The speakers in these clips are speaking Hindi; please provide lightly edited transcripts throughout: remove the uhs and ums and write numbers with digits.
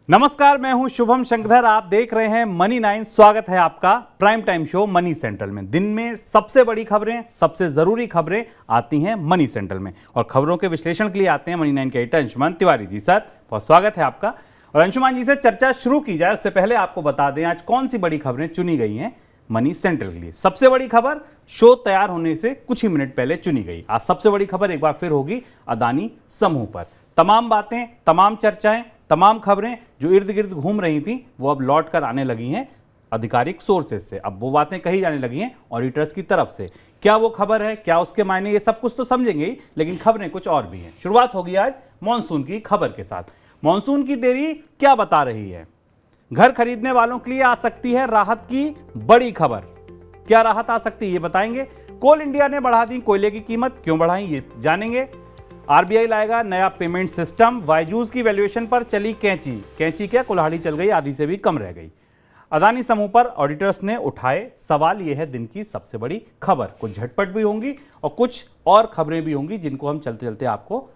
नमस्कार, मैं हूं शुभम शंकर। आप देख रहे हैं मनी 9। स्वागत है आपका prime time show money central में। दिन में सबसे बड़ी खबरें, सबसे जरूरी खबरें आती हैं मनी सेंट्रल में, और खबरों के विश्लेषण के लिए आते हैं मनी 9 के एडिटर अंशुमान तिवारी जी। सर, बहुत स्वागत है आपका। और अंशुमान जी से चर्चा शुरू की जाए उससे पहले आपको बता दें आज कौन सी बड़ी खबरें चुनी गई हैं मनी सेंट्रल के लिए। सबसे बड़ी खबर शो तैयार होने से कुछ ही मिनट पहले चुनी गई। आज सबसे बड़ी खबर एक बार फिर होगी अदानी समूह पर। तमाम बातें, तमाम चर्चाएं, तमाम खबरें जो इर्द गिर्द घूम रही थी वो अब लौट कर आने लगी हैं आधिकारिक सोर्सेज से। अब वो बातें कही जाने लगी हैं ऑडिटर्स की तरफ से। क्या वो खबर है, क्या उसके मायने, ये सब कुछ तो समझेंगे ही, लेकिन खबरें कुछ और भी हैं। शुरुआत होगी आज मॉनसून की खबर के साथ। मॉनसून की देरी क्या बता रही है? घर खरीदने वालों के लिए आ सकती है राहत की बड़ी खबर। क्या राहत आ सकती है ये बताएंगे। कोल इंडिया ने बढ़ा दी कोयले की कीमत, क्यों बढ़ाई ये जानेंगे। आरबीआई लाएगा नया पेमेंट सिस्टम। बायजूस की वैल्यूएशन पर चली कैंची क्या कुल्हाड़ी चल गई, आधी से भी कम रह गई। अदानी समूह पर ऑडिटर्स ने उठाए सवाल, यह है दिन की सबसे बड़ी खबर। कुछ झटपट भी होंगी और कुछ और खबरें भी होंगी जिनको हम चलते चलते आपको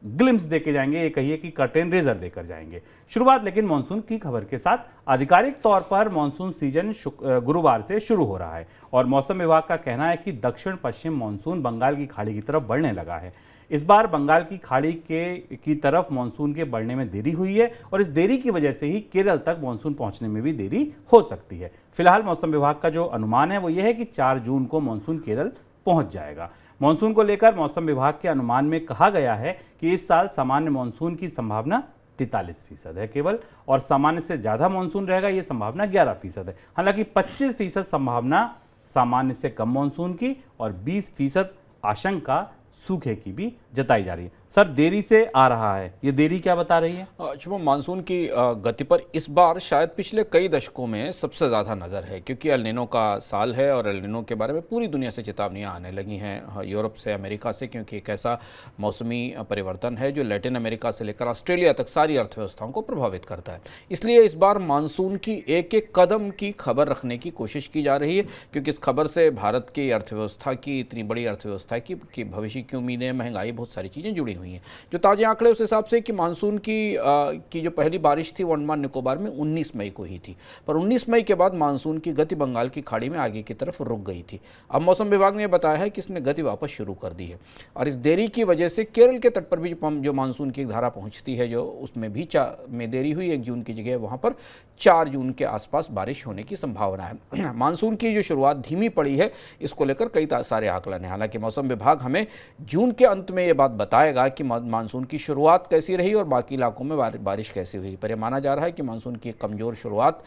ग्लिम्स देके जाएंगे, ये कहिए कि कर्टेन रेजर देकर जाएंगे। शुरुआत लेकिन मॉनसून की खबर के साथ। आधिकारिक तौर पर मॉनसून सीजन गुरुवार से शुरू हो रहा है और मौसम विभाग का कहना है कि दक्षिण पश्चिम मॉनसून बंगाल की खाड़ी की तरफ बढ़ने लगा है। इस बार बंगाल की खाड़ी की तरफ मानसून के बढ़ने में देरी हुई है और इस देरी की वजह से ही केरल तक मानसून पहुंचने में भी देरी हो सकती है। फिलहाल मौसम विभाग का जो अनुमान है वो ये है कि 4 जून को मानसून केरल पहुंच जाएगा। मानसून को लेकर मौसम विभाग के अनुमान में कहा गया है कि इस साल सामान्य मानसून की संभावना 43% है केवल, और सामान्य से ज्यादा मानसून रहेगा ये संभावना 11% है। हालांकि 25% संभावना सामान्य से कम मानसून की और 20% आशंका सूखे की भी जताई जा रही है। सर, देरी से आ रहा है, ये देरी क्या बता रही है? शुभम, मानसून की गति पर इस बार शायद पिछले कई दशकों में सबसे ज़्यादा नज़र है, क्योंकि एल नीनो का साल है और एल नीनो के बारे में पूरी दुनिया से चेतावनियां आने लगी हैं, यूरोप से, अमेरिका से, क्योंकि एक ऐसा मौसमी परिवर्तन है जो लैटिन अमेरिका से लेकर ऑस्ट्रेलिया तक सारी अर्थव्यवस्थाओं को प्रभावित करता है। इसलिए इस बार मानसून की एक एक कदम की खबर रखने की कोशिश की जा रही है, क्योंकि इस खबर से भारत की अर्थव्यवस्था की, इतनी बड़ी अर्थव्यवस्था की भविष्य की उम्मीदें, महंगाई, बहुत सारी चीज़ें जुड़ी हुई हैं। जो ताज़े आंकड़े उस हिसाब से कि मानसून की जो पहली बारिश थी वो अंडमान निकोबार में 19 मई को ही थी, पर 19 मई के बाद मानसून की गति बंगाल की खाड़ी में आगे की तरफ रुक गई थी। अब मौसम विभाग ने बताया है कि इसने गति वापस शुरू कर दी है और इस देरी की वजह से केरल के तट पर भी जो मानसून की धारा पहुंचती है, जो उसमें भी में देरी हुई। 1 जून की जगह वहां पर 4 जून के आसपास बारिश होने की संभावना है। मानसून की जो शुरुआत धीमी पड़ी है, इसको लेकर कई सारे आकलन है। हालांकि मौसम विभाग हमें जून के अंत में ये बात बताएगा कि मानसून की शुरुआत कैसी रही और बाकी इलाकों में बारिश कैसी हुई। पर यह माना जा रहा है कि मानसून की कमज़ोर शुरुआत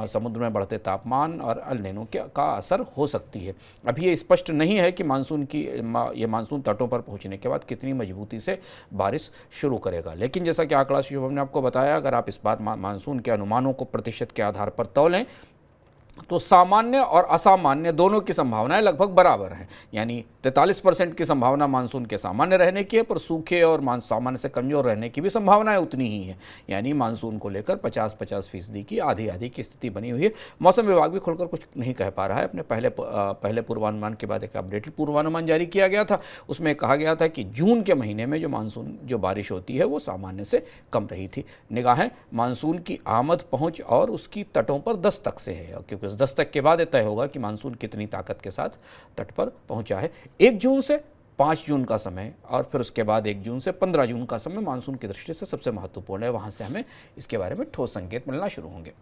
समुद्र में बढ़ते तापमान और एल नीनो का असर हो सकती है। अभी ये स्पष्ट नहीं है कि ये मानसून तटों पर पहुंचने के बाद कितनी मजबूती से बारिश शुरू करेगा। लेकिन जैसा कि आंकड़ा शुभम ने आपको बताया, अगर आप इस बार मानसून के अनुमानों को प्रतिशत के आधार पर तौलें तो सामान्य और असामान्य दोनों की संभावनाएं लगभग बराबर हैं। यानी 43% की संभावना मानसून के सामान्य रहने की है, पर सूखे और सामान्य से कमजोर रहने की भी संभावनाएं उतनी ही है। यानी मानसून को लेकर 50-50% की आधी की स्थिति बनी हुई है। मौसम विभाग भी खुलकर कुछ नहीं कह पा रहा है। अपने पहले पूर्वानुमान के बाद एक अपडेटेड पूर्वानुमान जारी किया गया था, उसमें कहा गया था कि जून के महीने में जो बारिश होती है वो सामान्य से कम रही थी। निगाहें मानसून की आमद, पहुँच और उसकी तटों पर दस्तक से है, क्योंकि उस दस्तक के बाद तय होगा कि मानसून कितनी ताकत के साथ तट पर पहुंचा है। 1 जून से 5 जून का समय और फिर उसके बाद 1 जून से 15 जून का समय मानसून की दृष्टि से सबसे महत्वपूर्ण है। वहां से हमें इसके बारे में ठोस संकेत मिलना शुरू होंगे।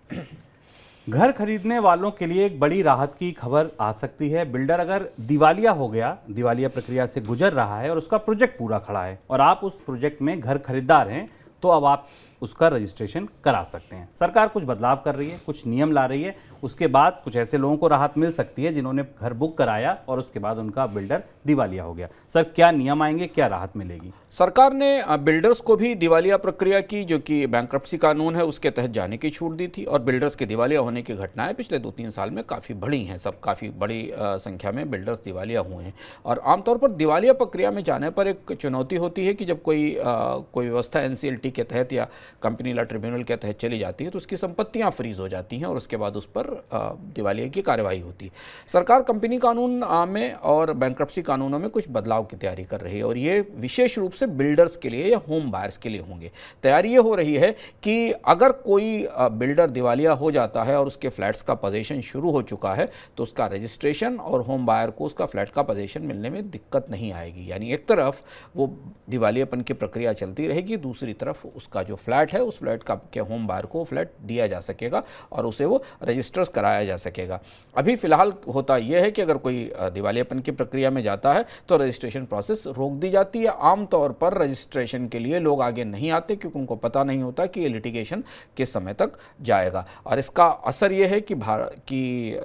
घर खरीदने वालों के लिए एक बड़ी राहत की खबर आ सकती है। बिल्डर अगर दिवालिया हो गया, दिवालिया प्रक्रिया से गुजर रहा है और उसका प्रोजेक्ट पूरा खड़ा है और आप उस प्रोजेक्ट में घर खरीदार हैं, तो अब आप उसका रजिस्ट्रेशन करा सकते हैं। सरकार कुछ बदलाव कर रही है, कुछ नियम ला रही है। उसके बाद कुछ ऐसे लोगों को राहत मिल सकती है जिन्होंने घर बुक कराया और उसके बाद उनका बिल्डर दिवालिया हो गया। सर, क्या नियम आएंगे, क्या राहत मिलेगी? सरकार ने बिल्डर्स को भी दिवालिया प्रक्रिया की, जो कि बैंक्रप्सी कानून है उसके तहत जाने की छूट दी थी, और बिल्डर्स के दिवालिया होने की घटनाएं पिछले 2-3 साल में काफ़ी बढ़ी हैं। काफ़ी बड़ी संख्या में बिल्डर्स दिवालिया हुए हैं। और आमतौर पर दिवालिया प्रक्रिया में जाने पर एक चुनौती होती है कि जब कोई व्यवस्था NCLT के तहत या कंपनी लॉ ट्रिब्यूनल के तहत चली जाती है तो उसकी संपत्तियां फ्रीज हो जाती हैं और उसके बाद उस पर दिवालिया की कार्रवाई होती है। सरकार कंपनी कानून में और बैंक्रप्सी कानूनों में कुछ बदलाव की तैयारी कर रही है और ये विशेष रूप से बिल्डर्स के लिए या होम बायर्स के लिए होंगे। तैयारी ये हो रही है कि अगर कोई बिल्डर दिवालिया हो जाता है और उसके फ्लैट्स का पोजीशन शुरू हो चुका है तो उसका रजिस्ट्रेशन और होम बायर को उसका फ्लैट का पोजीशन मिलने में दिक्कत नहीं आएगी। यानी एक तरफ वो दिवालियापन की प्रक्रिया चलती रहेगी, दूसरी तरफ उसका जो फ्लैट है उस फ्लैट का के होम बायर को फ्लैट दिया जा सकेगा और उसे वो रजिस्टर्स कराया जा सकेगा। अभी फिलहाल होता यह है कि अगर कोई दिवालियापन की प्रक्रिया में जाता है तो रजिस्ट्रेशन प्रोसेस रोक दी जाती है। आमतौर पर रजिस्ट्रेशन के लिए लोग आगे नहीं आते क्योंकि उनको पता नहीं होता कि ये लिटिगेशन किस समय तक जाएगा और इसका असर यह है कि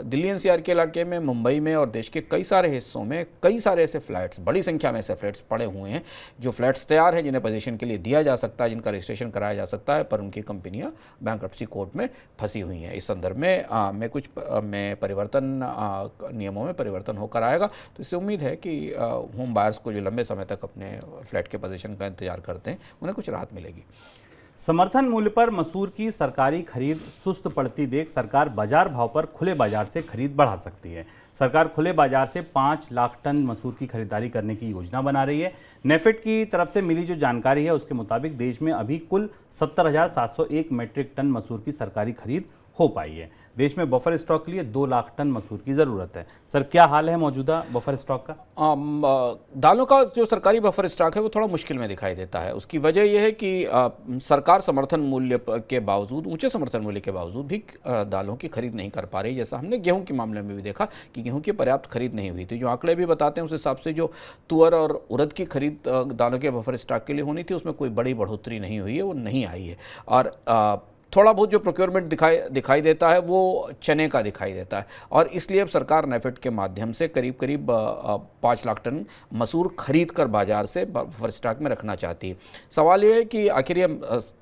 दिल्ली एनसीआर के इलाके में, मुंबई में और देश के कई सारे हिस्सों में कई सारे ऐसे फ्लैट्स, बड़ी संख्या में ऐसे फ्लैट्स पड़े हुए हैं जो फ्लैट्स तैयार हैं, जिन्हें पोजीशन के लिए दिया जा सकता है, जिनका रजिस्ट्रेशन कराया जा सकता है, पर उनकी कंपनियां बैंक्रप्सी कोर्ट में फंसी हुई हैं। इस संदर्भ में कुछ परिवर्तन, नियमों में परिवर्तन होकर आएगा तो इससे उम्मीद है कि होम बायर्स को जो लंबे समय तक अपने फ्लैट के पोजीशन का इंतजार करते हैं उन्हें कुछ राहत मिलेगी। समर्थन मूल्य पर मसूर की सरकारी खरीद सुस्त पड़ती देख सरकार बाजार भाव पर खुले बाजार से खरीद बढ़ा सकती है। सरकार खुले बाजार से 5 लाख टन मसूर की खरीदारी करने की योजना बना रही है। नेफेड की तरफ से मिली जो जानकारी है उसके मुताबिक देश में अभी कुल 70,701 मीट्रिक टन मसूर की सरकारी खरीद हो पाई है। देश में बफर स्टॉक के लिए 2 लाख टन मसूर की ज़रूरत है। सर, क्या हाल है मौजूदा बफर स्टॉक का? दालों का जो सरकारी बफर स्टॉक है वो थोड़ा मुश्किल में दिखाई देता है। उसकी वजह यह है कि सरकार समर्थन मूल्य के बावजूद, ऊंचे समर्थन मूल्य के बावजूद भी दालों की खरीद नहीं कर पा रही। जैसा हमने गेहूं के मामले में भी देखा कि गेहूं की पर्याप्त खरीद नहीं हुई थी। जो आंकड़े भी बताते हैं उस हिसाब से जो तुअर और उड़द की खरीद दालों के बफर स्टॉक के लिए होनी थी उसमें कोई बड़ी बढ़ोतरी नहीं हुई है, वो नहीं आई है। और थोड़ा बहुत जो प्रोक्योरमेंट दिखाई देता है वो चने का दिखाई देता है और इसलिए अब सरकार नेफेड के माध्यम से करीब 5 लाख टन मसूर खरीद कर बाजार से बफर स्टॉक में रखना चाहती है। सवाल ये है कि आखिर ये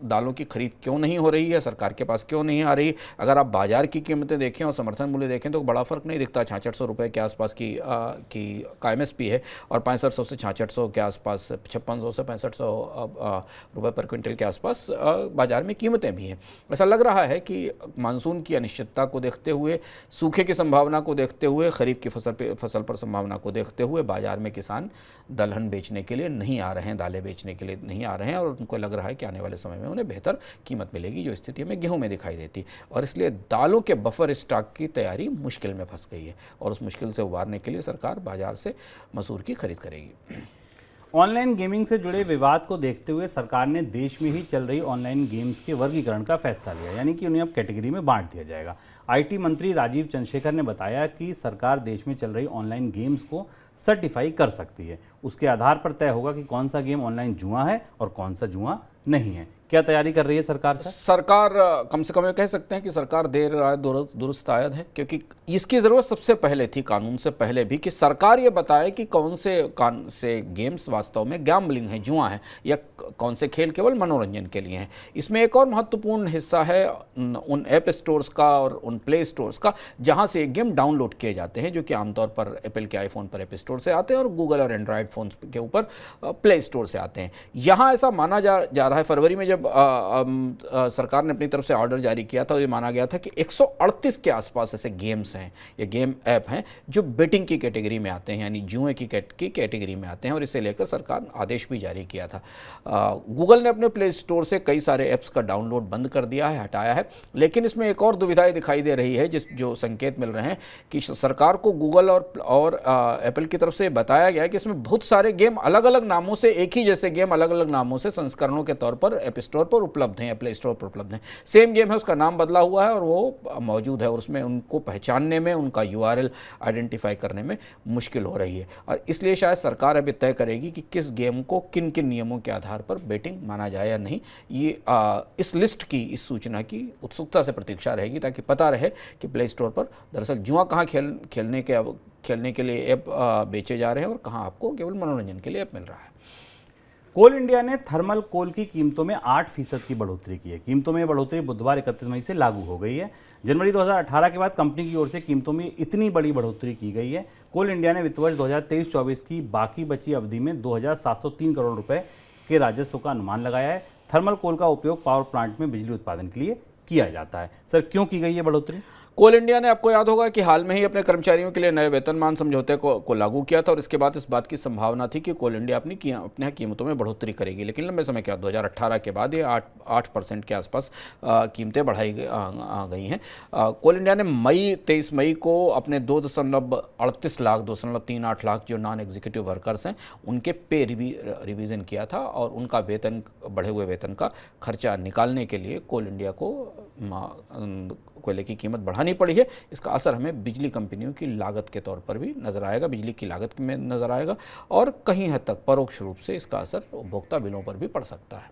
दालों की खरीद क्यों नहीं हो रही है, सरकार के पास क्यों नहीं आ रही। अगर आप बाजार की कीमतें देखें और समर्थन मूल्य देखें तो बड़ा फर्क नहीं दिखता। 6600 रुपये के आसपास की का MSP है और 6500 से 6600 के आसपास, 5600 से 6500 रुपये पर क्विंटल के आसपास बाजार में कीमतें भी हैं। ऐसा लग रहा है कि मानसून की अनिश्चितता को देखते हुए, सूखे की संभावना को देखते हुए, खरीफ की फसल पर संभावना को देखते हुए बाजार में किसान दलहन बेचने के लिए नहीं आ रहे हैं, दालें बेचने के लिए नहीं आ रहे हैं और उनको लग रहा है कि आने वाले समय में उन्हें बेहतर कीमत मिलेगी, जो स्थिति हमें गेहूं में दिखाई देती और इसलिए दालों के बफर स्टॉक की तैयारी मुश्किल में फंस गई है और उस मुश्किल से उबारने के लिए सरकार बाजार से मसूर की खरीद करेगी। ऑनलाइन गेमिंग से जुड़े विवाद को देखते हुए सरकार ने देश में ही चल रही ऑनलाइन गेम्स के वर्गीकरण का फैसला लिया, यानी कि उन्हें अब कैटेगरी में बांट दिया जाएगा। IT मंत्री राजीव चंद्रशेखर ने बताया कि सरकार देश में चल रही ऑनलाइन गेम्स को सर्टिफाई कर सकती है। उसके आधार पर तय होगा कि कौन सा गेम ऑनलाइन जुआ है और कौन सा जुआ नहीं है। क्या तैयारी कर रही है सरकार? सरकार कम से कम ये कह सकते हैं कि सरकार देर आए दुरुस्त आयद है, क्योंकि इसकी ज़रूरत सबसे पहले थी, कानून से पहले भी, कि सरकार ये बताए कि कौन से गेम्स वास्तव में गैम्बलिंग है, जुआ है, या कौन से खेल केवल मनोरंजन के लिए हैं। इसमें एक और महत्वपूर्ण हिस्सा है उन ऐप स्टोर्स का और उन प्ले स्टोर्स का जहां से एक गेम डाउनलोड किए जाते हैं, जो कि आमतौर पर एप्पल के आईफोन पर ऐप स्टोर से आते हैं और गूगल और एंड्रॉयड फोन के ऊपर प्ले स्टोर से आते हैं। यहाँ ऐसा माना जा रहा है, फरवरी में जब सरकार ने अपनी तरफ से ऑर्डर जारी किया था, ये माना गया था कि 138 के आसपास ऐसे गेम्स हैं या गेम ऐप हैं जो बेटिंग की कैटेगरी में आते हैं, यानी जुए की कैटेगरी में आते हैं और इसे लेकर सरकार आदेश भी जारी किया था। गूगल ने अपने प्ले स्टोर से कई सारे ऐप्स का डाउनलोड बंद कर दिया है, हटाया है, लेकिन इसमें एक और दुविधाएं दिखाई दे रही है, जो संकेत मिल रहे हैं कि सरकार को गूगल और एप्पल की तरफ से बताया गया है कि इसमें बहुत सारे गेम अलग अलग नामों से, एक ही जैसे गेम अलग अलग नामों से संस्करणों के तौर पर ऐप स्टोर पर उपलब्ध हैं या प्ले स्टोर पर उपलब्ध हैं। सेम गेम है, उसका नाम बदला हुआ है और वो मौजूद है और उसमें उनको पहचानने में, उनका URL आइडेंटिफाई करने में मुश्किल हो रही है और इसलिए शायद सरकार अभी तय करेगी कि किस गेम को किन किन नियमों के आधार पर बेटिंग माना जाए या नहीं। ये इस लिस्ट की, इस सूचना की उत्सुकता से प्रतीक्षा रहेगी ताकि पता रहे कि प्ले स्टोर पर दरअसल जुआ कहाँ खेलने के लिए ऐप बेचे जा रहे हैं और कहाँ आपको केवल मनोरंजन के लिए ऐप मिल रहा है। कोल इंडिया ने थर्मल कोल की कीमतों में 8% की बढ़ोतरी की है। कीमतों में बढ़ोतरी बुधवार 31 मई से लागू हो गई है। जनवरी 2018 के बाद कंपनी की ओर से कीमतों में इतनी बड़ी बढ़ोतरी की गई है। कोल इंडिया ने वित्त वर्ष 2023-24 की बाकी बची अवधि में 2,703 करोड़ रुपए के राजस्व का अनुमान लगाया है। थर्मल कोल का उपयोग पावर प्लांट में बिजली उत्पादन के लिए किया जाता है। सर, क्यों की गई है बढ़ोतरी? कोल इंडिया ने, आपको याद होगा कि हाल में ही अपने कर्मचारियों के लिए नए वेतनमान समझौते को लागू किया था और इसके बाद इस बात की संभावना थी कि कोल इंडिया अपने यहाँ कीमतों में बढ़ोतरी करेगी, लेकिन लंबे समय के बाद 2018 के बाद ये 8% के आसपास कीमतें बढ़ाई गई हैं। कोल इंडिया ने 23 मई को अपने 2.38 लाख 2.38 लाख जो नॉन एग्जीक्यूटिव वर्कर्स हैं उनके पे रिवीजन किया था और उनका वेतन, बढ़े हुए वेतन का खर्चा निकालने के लिए कोल इंडिया को कोयले की कीमत बढ़ानी पड़ी है। इसका असर हमें बिजली कंपनियों की लागत के तौर पर भी नजर आएगा, बिजली की लागत में नजर आएगा और कहीं हद तक परोक्ष रूप से इसका असर उपभोक्ता बिलों पर भी पड़ सकता है।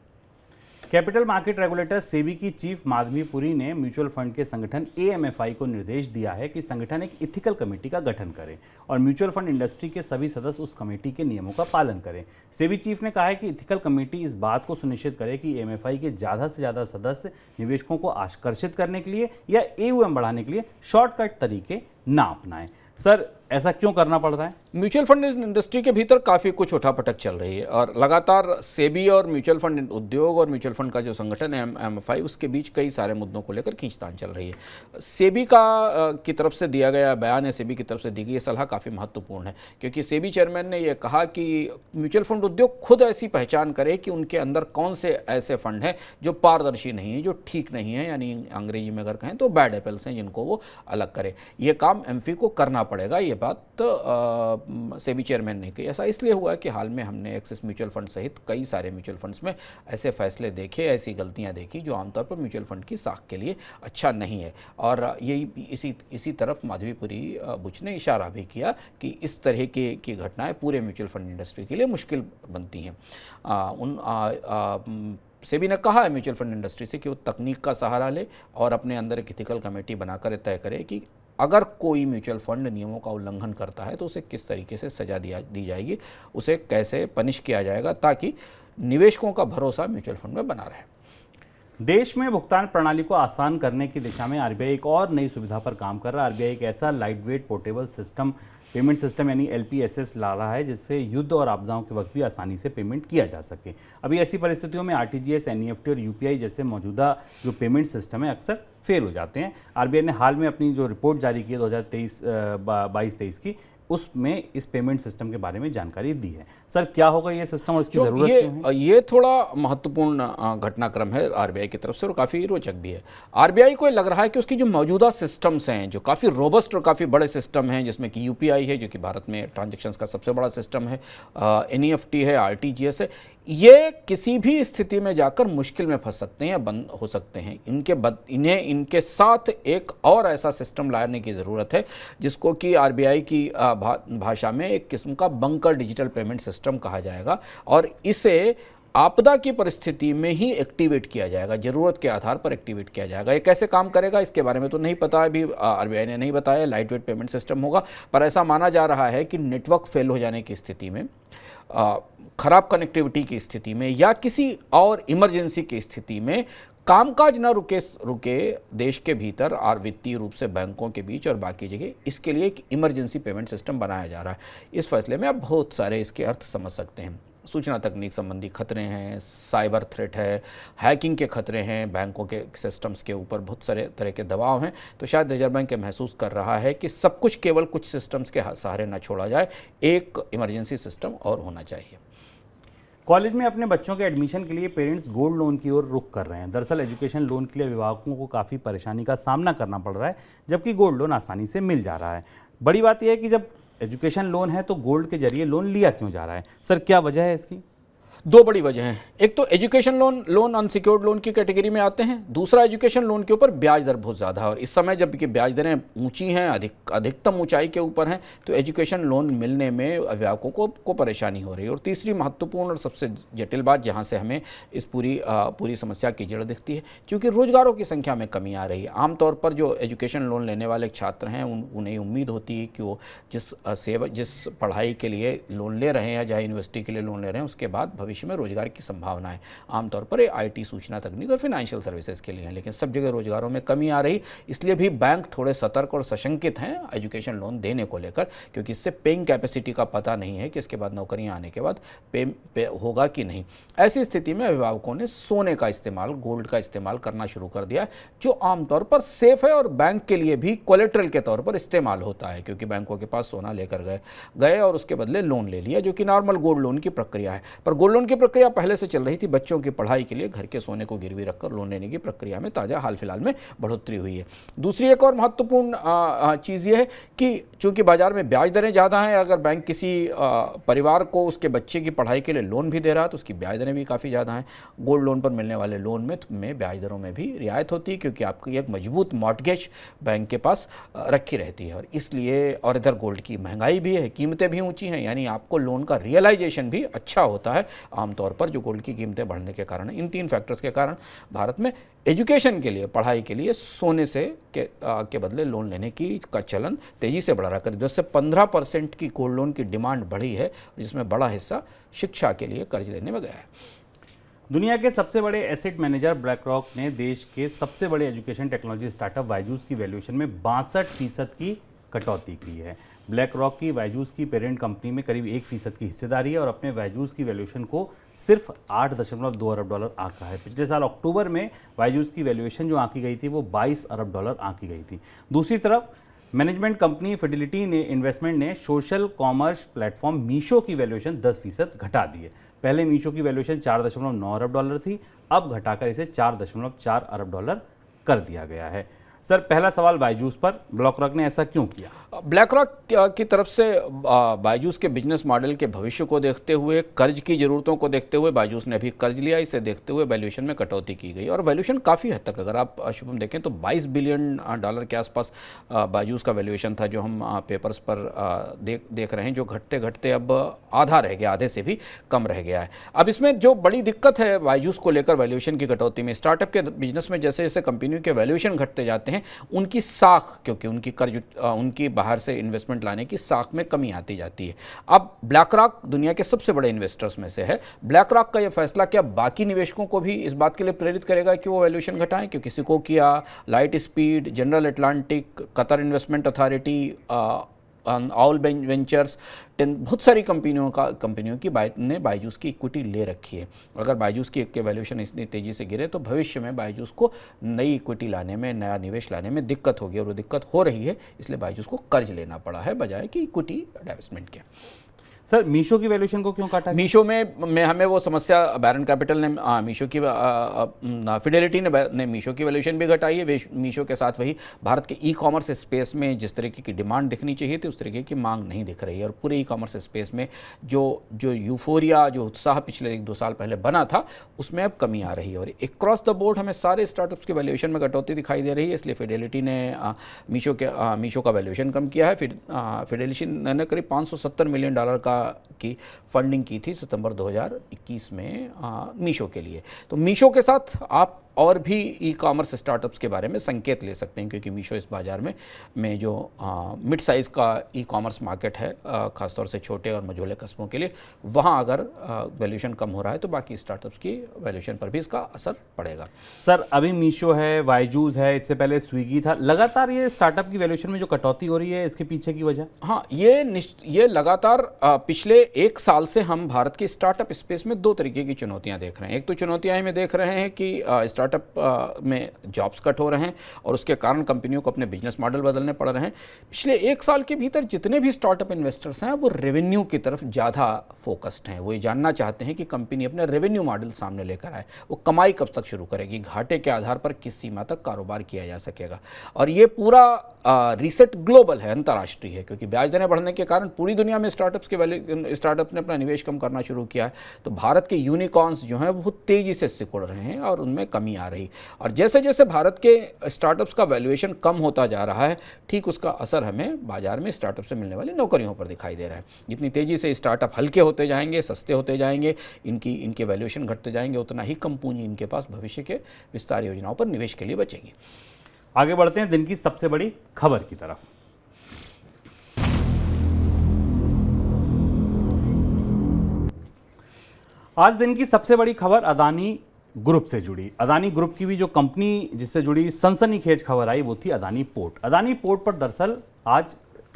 कैपिटल मार्केट रेगुलेटर सेबी की चीफ माधवी पुरी ने म्यूचुअल फंड के संगठन एएमएफआई को निर्देश दिया है कि संगठन एक इथिकल कमेटी का गठन करे और म्यूचुअल फंड इंडस्ट्री के सभी सदस्य उस कमेटी के नियमों का पालन करें। सेबी चीफ ने कहा है कि इथिकल कमेटी इस बात को सुनिश्चित करे कि एएमएफआई के ज़्यादा से ज़्यादा सदस्य निवेशकों को आकर्षित करने के लिए या एयूएम बढ़ाने के लिए शॉर्टकट तरीके ना अपनाएं। सर, ऐसा क्यों करना पड़ रहा है? म्यूचुअल फंड इंडस्ट्री के भीतर काफ़ी कुछ उठापटक चल रही है और लगातार सेबी और म्यूचुअल फंड उद्योग और म्यूचुअल फंड का जो संगठन है एमएफआई, उसके बीच कई सारे मुद्दों को लेकर खींचतान चल रही है। सेबी की तरफ से दिया गया बयान है, सेबी की तरफ से दी गई सलाह काफ़ी महत्वपूर्ण है क्योंकि सेबी चेयरमैन ने यह कहा कि म्यूचुअल फंड उद्योग खुद ऐसी पहचान करे कि उनके अंदर कौन से ऐसे फंड हैं जो पारदर्शी नहीं है, जो ठीक नहीं है, यानी अंग्रेजी में अगर कहें तो बैड एपल्स हैं, जिनको वो अलग करे। ये काम एमफी को करना पड़ेगा। ये बात सेबी चेयरमैन ने की। ऐसा इसलिए हुआ कि हाल में हमने एक्सिस म्यूचुअल फंड सहित कई सारे म्यूचुअल फंड्स में ऐसे फैसले देखे, ऐसी गलतियां देखी जो आमतौर पर म्यूचुअल फंड की साख के लिए अच्छा नहीं है और यही इसी तरफ माधवीपुरी बुच ने इशारा भी किया कि इस तरह की घटनाएं पूरे म्यूचुअल फंड इंडस्ट्री के लिए मुश्किल बनती हैं। सेबी ने कहा है म्यूचुअल फंड इंडस्ट्री से कि वो तकनीक का सहारा ले और अपने अंदर एक इथिकल कमेटी बनाकर तय करे कि अगर कोई म्यूचुअल फंड नियमों का उल्लंघन करता है तो उसे किस तरीके से सजा दी जाएगी, उसे कैसे पनिश किया जाएगा ताकि निवेशकों का भरोसा म्यूचुअल फंड में बना रहे। देश में भुगतान प्रणाली को आसान करने की दिशा में आरबीआई एक और नई सुविधा पर काम कर रहा है। आरबीआई एक ऐसा light weight portable system, payment system यानी एलपीएसएस ला रहा है जिससे युद्ध और आपदाओं के वक्त भी आसानी से पेमेंट किया जा सके। अभी ऐसी परिस्थितियों में आरटीजीएस, एनईएफटी और यूपीआई जैसे मौजूदा जो पेमेंट सिस्टम है अक्सर फेल हो जाते हैं। आरबीआई ने हाल में अपनी जो रिपोर्ट जारी की है 2022-23 की, उसमें इस पेमेंट सिस्टम के बारे में जानकारी दी है। सर, क्या होगा ये सिस्टम और इसकी जरूरत क्यों है? ये थोड़ा महत्वपूर्ण घटनाक्रम है आरबीआई की तरफ से और काफ़ी रोचक भी है। आरबीआई को लग रहा है कि उसकी जो मौजूदा सिस्टम्स हैं, जो काफ़ी रोबस्ट और काफ़ी बड़े सिस्टम हैं, जिसमें कि यूपीआई है जो कि भारत में ट्रांजैक्शंस का सबसे बड़ा सिस्टम है, एनईएफटी है, आरटीजीएस है, ये किसी भी स्थिति में जाकर मुश्किल में फंस सकते हैं या बंद हो सकते हैं। इन्हें इनके साथ एक और ऐसा सिस्टम लाने की ज़रूरत है जिसको कि आरबीआई की भाषा में एक किस्म का बंकर डिजिटल पेमेंट सिस्टम कहा जाएगा और इसे आपदा की परिस्थिति में ही एक्टिवेट किया जाएगा, ज़रूरत के आधार पर एक्टिवेट किया जाएगा। ये कैसे काम करेगा इसके बारे में तो नहीं पता, अभी आरबीआई ने नहीं बताया। लाइट वेट पेमेंट सिस्टम होगा, पर ऐसा माना जा रहा है कि नेटवर्क फेल हो जाने की स्थिति में, खराब कनेक्टिविटी की स्थिति में या किसी और इमरजेंसी की स्थिति में कामकाज न रुके देश के भीतर और वित्तीय रूप से बैंकों के बीच और बाकी जगह, इसके लिए एक इमरजेंसी पेमेंट सिस्टम बनाया जा रहा है। इस फैसले में आप बहुत सारे इसके अर्थ समझ सकते हैं। सूचना तकनीक संबंधी खतरे हैं, साइबर थ्रेट है, हैकिंग के खतरे हैं, बैंकों के सिस्टम्स के ऊपर बहुत सारे तरह के दबाव हैं। तो शायद रिजर्व बैंक महसूस कर रहा है कि सब कुछ केवल कुछ सिस्टम्स के सहारे न छोड़ा जाए, एक इमरजेंसी सिस्टम और होना चाहिए। कॉलेज में अपने बच्चों के एडमिशन के लिए पेरेंट्स गोल्ड लोन की ओर रुख कर रहे हैं। दरअसल एजुकेशन लोन के लिए अभिभावकों को काफ़ी परेशानी का सामना करना पड़ रहा है, जबकि गोल्ड लोन आसानी से मिल जा रहा है। बड़ी बात यह है कि जब एजुकेशन लोन है तो गोल्ड के जरिए लोन लिया क्यों जा रहा है? सर, क्या वजह है इसकी? दो बड़ी वजह हैं। एक तो एजुकेशन लोन अनसिक्योर्ड लोन की कैटेगरी में आते हैं। दूसरा, एजुकेशन लोन के ऊपर ब्याज दर बहुत ज़्यादा है और इस समय जबकि ब्याज दरें ऊंची हैं, अधिकतम ऊंचाई के ऊपर हैं, तो एजुकेशन लोन मिलने में अभिभावकों को परेशानी हो रही है। और तीसरी महत्वपूर्ण और सबसे जटिल बात, जहाँ से हमें इस पूरी समस्या की जड़ दिखती है, क्योंकि रोजगारों की संख्या में कमी आ रही है। आमतौर पर जो एजुकेशन लोन लेने वाले छात्र हैं उन्हें उम्मीद होती है कि वो जिस पढ़ाई के लिए लोन ले रहे हैं, चाहे यूनिवर्सिटी के लिए लोन ले रहे हैं, उसके बाद भविष्य में रोजगार की संभावना है। आमतौर पर ये आईटी, सूचना तकनीक और फाइनेंशियल सर्विसेज के लिए हैं, लेकिन सब जगह रोजगारों में कमी आ रही, इसलिए भी बैंक थोड़े सतर्क और सशंकित हैं एजुकेशन लोन देने को लेकर, क्योंकि इससे पेइंग कैपेसिटी का पता नहीं है कि इसके बाद नौकरियां आने के बाद पे होगा कि नहीं। ऐसी स्थिति में अभिभावकों ने सोने का इस्तेमाल, गोल्ड का इस्तेमाल करना शुरू कर दिया, जो आमतौर पर सेफ है और बैंक के लिए भी कोलेट्रल के तौर पर इस्तेमाल होता है, क्योंकि बैंकों के पास सोना लेकर गए और उसके बदले लोन ले लिया, जो कि नॉर्मल गोल्ड लोन की प्रक्रिया है। पर गोल्ड लोन की प्रक्रिया पहले से चल रही थी। बच्चों की पढ़ाई के लिए घर के सोने को गिरवी रखकर लोन लेने की प्रक्रिया में ताजा हाल फिलहाल में बढ़ोतरी हुई है। दूसरी एक और महत्वपूर्ण चीज़ यह है कि चूंकि बाजार में ब्याज दरें ज़्यादा हैं, अगर बैंक किसी परिवार को उसके बच्चे की पढ़ाई के लिए लोन भी दे रहा है तो उसकी ब्याज दरें भी काफ़ी ज़्यादा हैं। गोल्ड लोन पर मिलने वाले लोन में ब्याज दरों में भी रियायत होती है, क्योंकि आपकी एक मजबूत मॉर्टगेज बैंक के पास रखी रहती है। और इसलिए, और इधर गोल्ड की महंगाई भी है, कीमतें भी ऊंची हैं, यानी आपको लोन का रियलाइजेशन भी अच्छा होता है आमतौर पर, जो गोल्ड की कीमतें बढ़ने के कारण। इन 3 फैक्टर्स के कारण भारत में एजुकेशन के लिए, पढ़ाई के लिए सोने से के बदले लोन लेने का चलन तेजी से बढ़ रहा है। करीब 10 से 15% की गोल्ड लोन की डिमांड बढ़ी है, जिसमें बड़ा हिस्सा शिक्षा के लिए कर्ज लेने में गया है। दुनिया के सबसे बड़े एसेट मैनेजर ब्लैक रॉक ने देश के सबसे बड़े एजुकेशन टेक्नोलॉजी स्टार्टअप बायजूस की वैल्यूएशन में 62% की कटौती की है। ब्लैक रॉक की बायजूस की पेरेंट कंपनी में करीब 1% की हिस्सेदारी है और अपने बायजूस की वैल्यूएशन को सिर्फ $8.2 अरब आंका है। पिछले साल अक्टूबर में बायजूस की वैल्यूएशन जो आंकी गई थी वो $22 अरब आंकी गई थी। दूसरी तरफ मैनेजमेंट कंपनी फिडेलिटी ने इन्वेस्टमेंट ने सोशल कॉमर्स प्लेटफॉर्म मीशो की वैल्यूएशन 10% घटा दी है। पहले मीशो की वैल्यूएशन $4.9 अरब थी, अब घटाकर इसे $4.4 अरब कर दिया गया है। सर, पहला सवाल बायजूस पर, ब्लैक रॉक ने ऐसा क्यों किया? ब्लैक रॉक की तरफ से बायजूस के बिजनेस मॉडल के भविष्य को देखते हुए, कर्ज की ज़रूरतों को देखते हुए बायजूस ने अभी कर्ज लिया, इसे देखते हुए वैल्यूएशन में कटौती की गई। और वैल्यूएशन काफ़ी हद तक, अगर आप शुभम देखें तो $22 बिलियन के आसपास बायजूस का वैल्यूएशन था, जो हम पेपर्स पर देख रहे हैं, जो घटते घटते अब आधा रह गया, आधे से भी कम रह गया है। अब इसमें जो बड़ी दिक्कत है बायजूस को लेकर वैल्यूएशन की कटौती में, स्टार्टअप के बिजनेस में जैसे जैसे कंपनियों के वैल्यूएशन घटते जाते हैं, उनकी साख, क्योंकि उनकी कर्ज, उनकी बाहर से इन्वेस्टमेंट लाने की साख में कमी आती जाती है। अब ब्लैक रॉक दुनिया के सबसे बड़े इन्वेस्टर्स में से है। ब्लैक रॉक का यह फैसला क्या बाकी निवेशकों को भी इस बात के लिए प्रेरित करेगा कि वो वैल्यूएशन घटाएं? क्योंकि Sequoia, light speed, general Atlantic, Qatar investment authority, all ventures, बहुत सारी कंपनियों की ने बायजूस की इक्विटी ले रखी है। अगर बायजूस की वैल्यूएशन इतनी तेज़ी से गिरे तो भविष्य में बायजूस को नई इक्विटी लाने में, नया निवेश लाने में दिक्कत होगी, और वो दिक्कत हो रही है, इसलिए बायजूस को कर्ज लेना पड़ा है बजाय कि इक्विटी डाइवेस्टमेंट के। सर, मीशो की वैल्यूएशन को क्यों काटा? मीशो में हमें वो समस्या, बैरन कैपिटल ने मीशो की, फिडेलिटी ने मीशो की वैल्यूएशन भी घटाई है। मीशो के साथ वही भारत के ई कॉमर्स स्पेस में जिस तरीके की डिमांड दिखनी चाहिए थी, उस तरीके की मांग नहीं दिख रही है। और पूरे ई कॉमर्स स्पेस में जो यूफोरिया, जो उत्साह पिछले 1-2 साल पहले बना था, उसमें अब कमी आ रही है। और क्रॉस द बोर्ड हमें सारे स्टार्टअप्स की वैल्यूएशन में कटौती दिखाई दे रही है, इसलिए फिडेलिटी ने मीशो का वैल्यूएशन कम किया है। फिडेलिटी ने करीब $570 मिलियन की फंडिंग की थी सितंबर 2021 में मीशो के लिए। तो मीशो के साथ आप और भी ई कॉमर्स स्टार्टअप्स के बारे में संकेत ले सकते हैं, क्योंकि मीशो इस बाज़ार में जो मिड साइज़ का ई कॉमर्स मार्केट है, ख़ासतौर से छोटे और मझोले कस्बों के लिए, वहाँ अगर वैल्यूएशन कम हो रहा है तो बाकी स्टार्टअप्स की वैल्यूएशन पर भी इसका असर पड़ेगा। सर, अभी मीशो है, बायजूस है, इससे पहले स्विगी था, लगातार ये स्टार्टअप की वैल्यूएशन में जो कटौती हो रही है, इसके पीछे की वजह? हाँ, ये लगातार पिछले 1 साल से हम भारत की स्टार्टअप स्पेस में 2 तरीके की चुनौतियाँ देख रहे हैं। एक तो चुनौतियाँ हमें देख रहे हैं कि स्टार्टअप में जॉब्स कट हो रहे हैं और उसके कारण कंपनियों को अपने बिजनेस मॉडल बदलने पड़ रहे हैं। पिछले 1 साल के भीतर जितने भी स्टार्टअप इन्वेस्टर्स हैं वो रेवेन्यू की तरफ ज़्यादा फोकस्ड हैं। वो ये जानना चाहते हैं कि कंपनी अपने रेवेन्यू मॉडल सामने लेकर आए, वो कमाई कब तक शुरू करेगी, घाटे के आधार पर किस सीमा तक कारोबार किया जा सकेगा। और ये पूरा रीसेट ग्लोबल है, अंतर्राष्ट्रीय है, क्योंकि ब्याज दरें बढ़ने के कारण पूरी दुनिया में स्टार्टअप ने अपना निवेश कम करना शुरू किया है। तो भारत के यूनिकॉर्न्स जो हैं बहुत तेज़ी से सिकुड़ रहे हैं और उनमें कमी आ रही। और जैसे जैसे भारत के स्टार्टअप्स का वैल्यूएशन कम होता जा रहा है, ठीक उसका असर हमें बाजार में स्टार्टअप से मिलने वाली नौकरियों पर दिखाई दे रहा है। जितनी तेज़ी से स्टार्टअप हल्के होते जाएंगे, सस्ते होते जाएंगे, इनके वैल्यूएशन घटते जाएंगे, उतना ही कम पूंजी इनके पास भविष्य के विस्तार योजनाओं पर निवेश के लिए बचेगी। आगे बढ़ते हैं दिन की सबसे बड़ी खबर की तरफ। आज दिन की सबसे बड़ी खबर अदानी ग्रुप से जुड़ी। अदानी ग्रुप की भी जो कंपनी जिससे जुड़ी सनसनीखेज खबर आई वो थी अदानी पोर्ट। अदानी पोर्ट पर दरअसल आज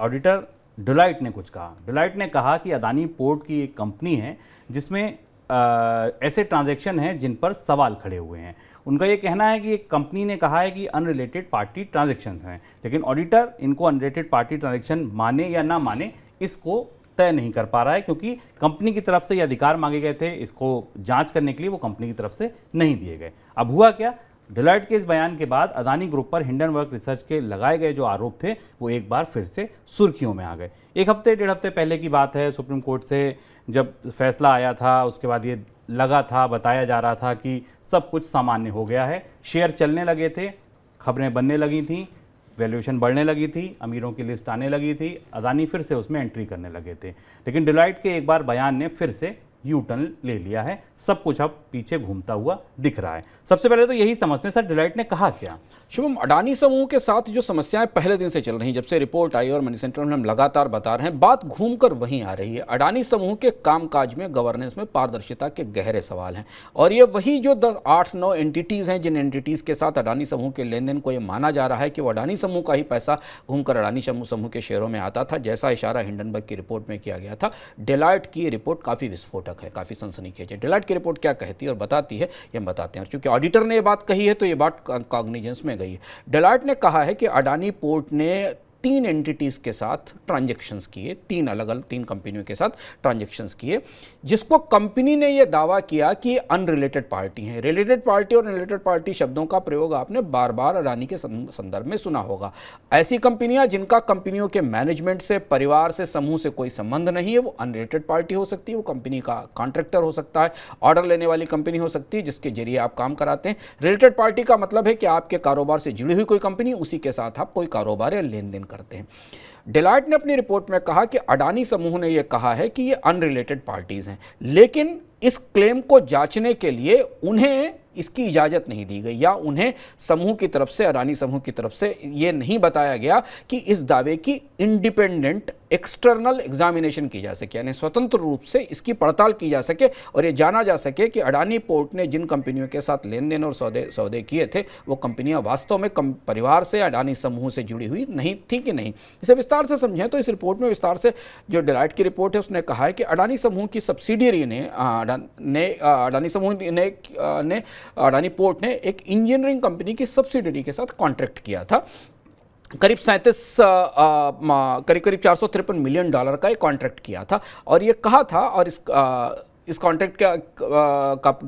ऑडिटर डेलॉयट ने कुछ कहा। डेलॉयट ने कहा कि अदानी पोर्ट की एक कंपनी है जिसमें ऐसे ट्रांजैक्शन हैं जिन पर सवाल खड़े हुए हैं। उनका ये कहना है कि एक कंपनी ने कहा है कि अनरिलेटेड पार्टी ट्रांजैक्शन हैं, लेकिन ऑडिटर इनको अनरिलेटेड पार्टी ट्रांजैक्शन माने या ना माने इसको तय नहीं कर पा रहा है, क्योंकि कंपनी की तरफ से ये अधिकार मांगे गए थे इसको जांच करने के लिए, वो कंपनी की तरफ से नहीं दिए गए। अब हुआ क्या, डेलॉयट के इस बयान के बाद अदानी ग्रुप पर हिंडनबर्ग रिसर्च के लगाए गए जो आरोप थे वो एक बार फिर से सुर्खियों में आ गए। एक हफ्ते डेढ़ हफ्ते पहले की बात है, सुप्रीम कोर्ट से जब फैसला आया था उसके बाद ये लगा था, बताया जा रहा था कि सब कुछ सामान्य हो गया है, शेयर चलने लगे थे, खबरें बनने लगी थी, वैल्यूएशन बढ़ने लगी थी, अमीरों की लिस्ट आने लगी थी, अदानी फिर से उसमें एंट्री करने लगे थे। लेकिन डेलॉयट के एक बार बयान ने फिर से यू टर्न ले लिया है, सब कुछ अब पीछे घूमता हुआ दिख रहा है। सबसे पहले तो यही समझते हैं सर, डेलॉयट ने कहा क्या? शुभम, अडानी समूह के साथ जो समस्याएं पहले दिन से चल रही हैं, जब से रिपोर्ट आई और मनी सेंट्रल में हम लगातार बता रहे हैं, बात घूमकर वहीं आ रही है। अडानी समूह के कामकाज में, गवर्नेंस में पारदर्शिता के गहरे सवाल हैं और ये वही जो 8-9 एंटिटीज़ हैं जिन एंटिटीज़ के साथ अडानी समूह के लेन देन को ये माना जा रहा है कि वो अडानी समूह का ही पैसा घूमकर अडानी समूह के शेयरों में आता था, जैसा इशारा हिंडनबर्ग की रिपोर्ट में किया गया था। डेलॉयट की रिपोर्ट काफ़ी विस्फोटक है, काफ़ी सनसनीखेज है। डेलॉयट की रिपोर्ट क्या कहती है और बताती है ये हम बताते हैं, और चूंकि ऑडिटर ने ये बात कही है तो ये बात कॉग्निजेंस में गई है। डेलॉयट ने कहा है कि अडानी पोर्ट ने 3 एंटिटीज़ के साथ ट्रांजैक्शंस किए, 3 अलग अलग 3 कंपनियों के साथ ट्रांजैक्शंस किए, जिसको कंपनी ने यह दावा किया कि अनरिलेटेड पार्टी हैं। रिलेटेड पार्टी और अनरिलेटेड पार्टी शब्दों का प्रयोग आपने बार बार अडानी के संदर्भ में सुना होगा। ऐसी कंपनियां जिनका कंपनियों के मैनेजमेंट से, परिवार से, समूह से कोई संबंध नहीं है, वो अनरिलेटेड पार्टी हो सकती है, वो कंपनी का कॉन्ट्रैक्टर हो सकता है, ऑर्डर लेने वाली कंपनी हो सकती है जिसके जरिए आप काम कराते हैं। रिलेटेड पार्टी का मतलब है कि आपके कारोबार से जुड़ी हुई कोई कंपनी, उसी के साथ आप कोई कारोबार या लेन देन करते हैं। डेलॉयट ने अपनी रिपोर्ट में कहा कि अडानी समूह ने यह कहा है कि ये अनरिलेटेड पार्टीज हैं, लेकिन इस क्लेम को जांचने के लिए उन्हें इसकी इजाज़त नहीं दी गई या उन्हें समूह की तरफ से, अडानी समूह की तरफ से ये नहीं बताया गया कि इस दावे की इंडिपेंडेंट एक्सटर्नल एग्जामिनेशन की जा सके, यानी स्वतंत्र रूप से इसकी पड़ताल की जा सके और ये जाना जा सके कि अडानी पोर्ट ने जिन कंपनियों के साथ लेन देन और सौदे किए थे वो कंपनियां वास्तव में परिवार से, अडानी समूह से जुड़ी हुई नहीं थी कि नहीं। इसे विस्तार से समझें तो इस रिपोर्ट में विस्तार से जो डेलॉयट की रिपोर्ट है उसने कहा है कि अडानी समूह की सब्सिडियरी ने अडानी समूह ने अडानी पोर्ट ने एक इंजीनियरिंग कंपनी की सब्सिडियरी के साथ कॉन्ट्रैक्ट किया था। करीब 453 मिलियन डॉलर का एक कॉन्ट्रैक्ट किया था और ये कहा था, और इस कॉन्ट्रैक्ट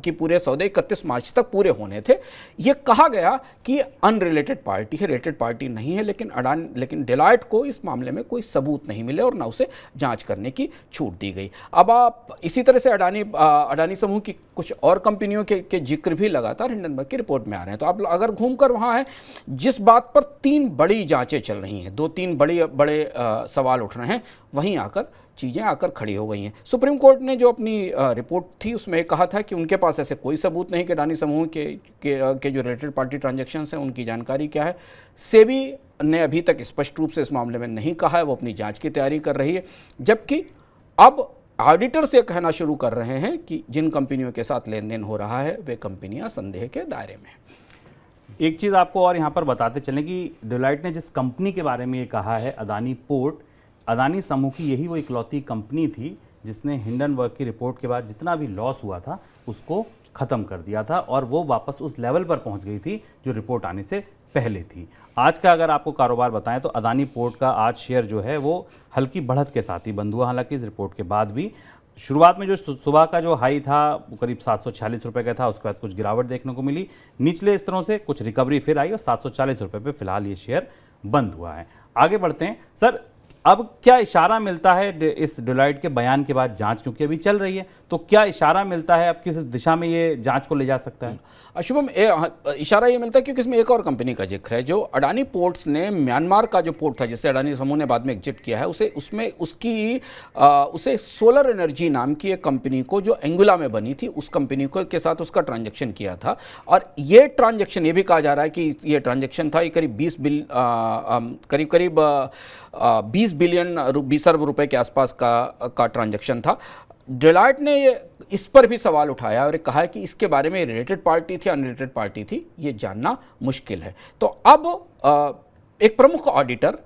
की पूरे सौदे 31 मार्च तक पूरे होने थे। ये कहा गया कि अनरिलेटेड पार्टी है, रिलेटेड पार्टी नहीं है, लेकिन डेलॉयट को इस मामले में कोई सबूत नहीं मिले और ना उसे जांच करने की छूट दी गई। अब आप इसी तरह से अडानी समूह की कुछ और कंपनियों के जिक्र भी लगातार हिंडनबर्ग की रिपोर्ट में आ रहे हैं। तो आप अगर घूमकर वहाँ हैं, जिस बात पर 3 बड़ी जांचें चल रही हैं, 2-3 बड़े सवाल उठ रहे हैं, वहीं आकर चीज़ें आकर खड़ी हो गई हैं। सुप्रीम कोर्ट ने जो अपनी रिपोर्ट थी उसमें कहा था कि उनके पास ऐसे कोई सबूत नहीं कि अडानी समूह के जो रिलेटेड पार्टी ट्रांजैक्शंस हैं उनकी जानकारी क्या है। सेबी ने अभी तक स्पष्ट रूप से इस मामले में नहीं कहा है, वो अपनी जांच की तैयारी कर रही है, जबकि अब ऑडिटर्स ये कहना शुरू कर रहे हैं कि जिन कंपनियों के साथ लेन देन हो रहा है वे कंपनियां संदेह के दायरे में हैं। एक चीज़ आपको और यहाँ पर बताते चलें कि डेलॉयट ने जिस कंपनी के बारे में ये कहा है, अदानी पोर्ट, अदानी समूह की यही वो इकलौती कंपनी थी जिसने हिंडनबर्ग की रिपोर्ट के बाद जितना भी लॉस हुआ था उसको ख़त्म कर दिया था और वो वापस उस लेवल पर पहुंच गई थी जो रिपोर्ट आने से पहले थी। आज का अगर आपको कारोबार बताएं तो अदानी पोर्ट का आज शेयर जो है वो हल्की बढ़त के साथ ही बंद हुआ, हालांकि इस रिपोर्ट के बाद भी। शुरुआत में जो सुबह का जो हाई था वो करीब 746 रुपये का था, उसके बाद कुछ गिरावट देखने को मिली, निचले स्तरों से कुछ रिकवरी फिर आई और 740 रुपये पे फिलहाल ये शेयर बंद हुआ है। आगे बढ़ते हैं सर, अब क्या इशारा मिलता है इस डेलॉयट के बयान के बाद, जांच क्योंकि अभी चल रही है, तो क्या इशारा मिलता है अब किस दिशा में ये जांच को ले जा सकता है? शुभम, इशारा ये मिलता है क्योंकि इसमें एक और कंपनी का जिक्र है। जो अडानी पोर्ट्स ने म्यांमार का जो पोर्ट था जिससे अडानी समूह ने बाद में एग्जिट किया है, उसे सोलर एनर्जी नाम की एक कंपनी को जो एंगुला में बनी थी उस कंपनी को के साथ उसका ट्रांजैक्शन किया था। और ये ट्रांजैक्शन, ये भी कहा जा रहा है कि ये ट्रांजैक्शन था, ये करीब 20 बिलियन 20 अरब रुपए के आसपास का ट्रांजैक्शन था। डेलॉयट ने इस पर भी सवाल उठाया और कहा कि इसके बारे में रिलेटेड पार्टी थी अनरिलेटेड पार्टी थी ये जानना मुश्किल है। तो अब एक प्रमुख ऑडिटर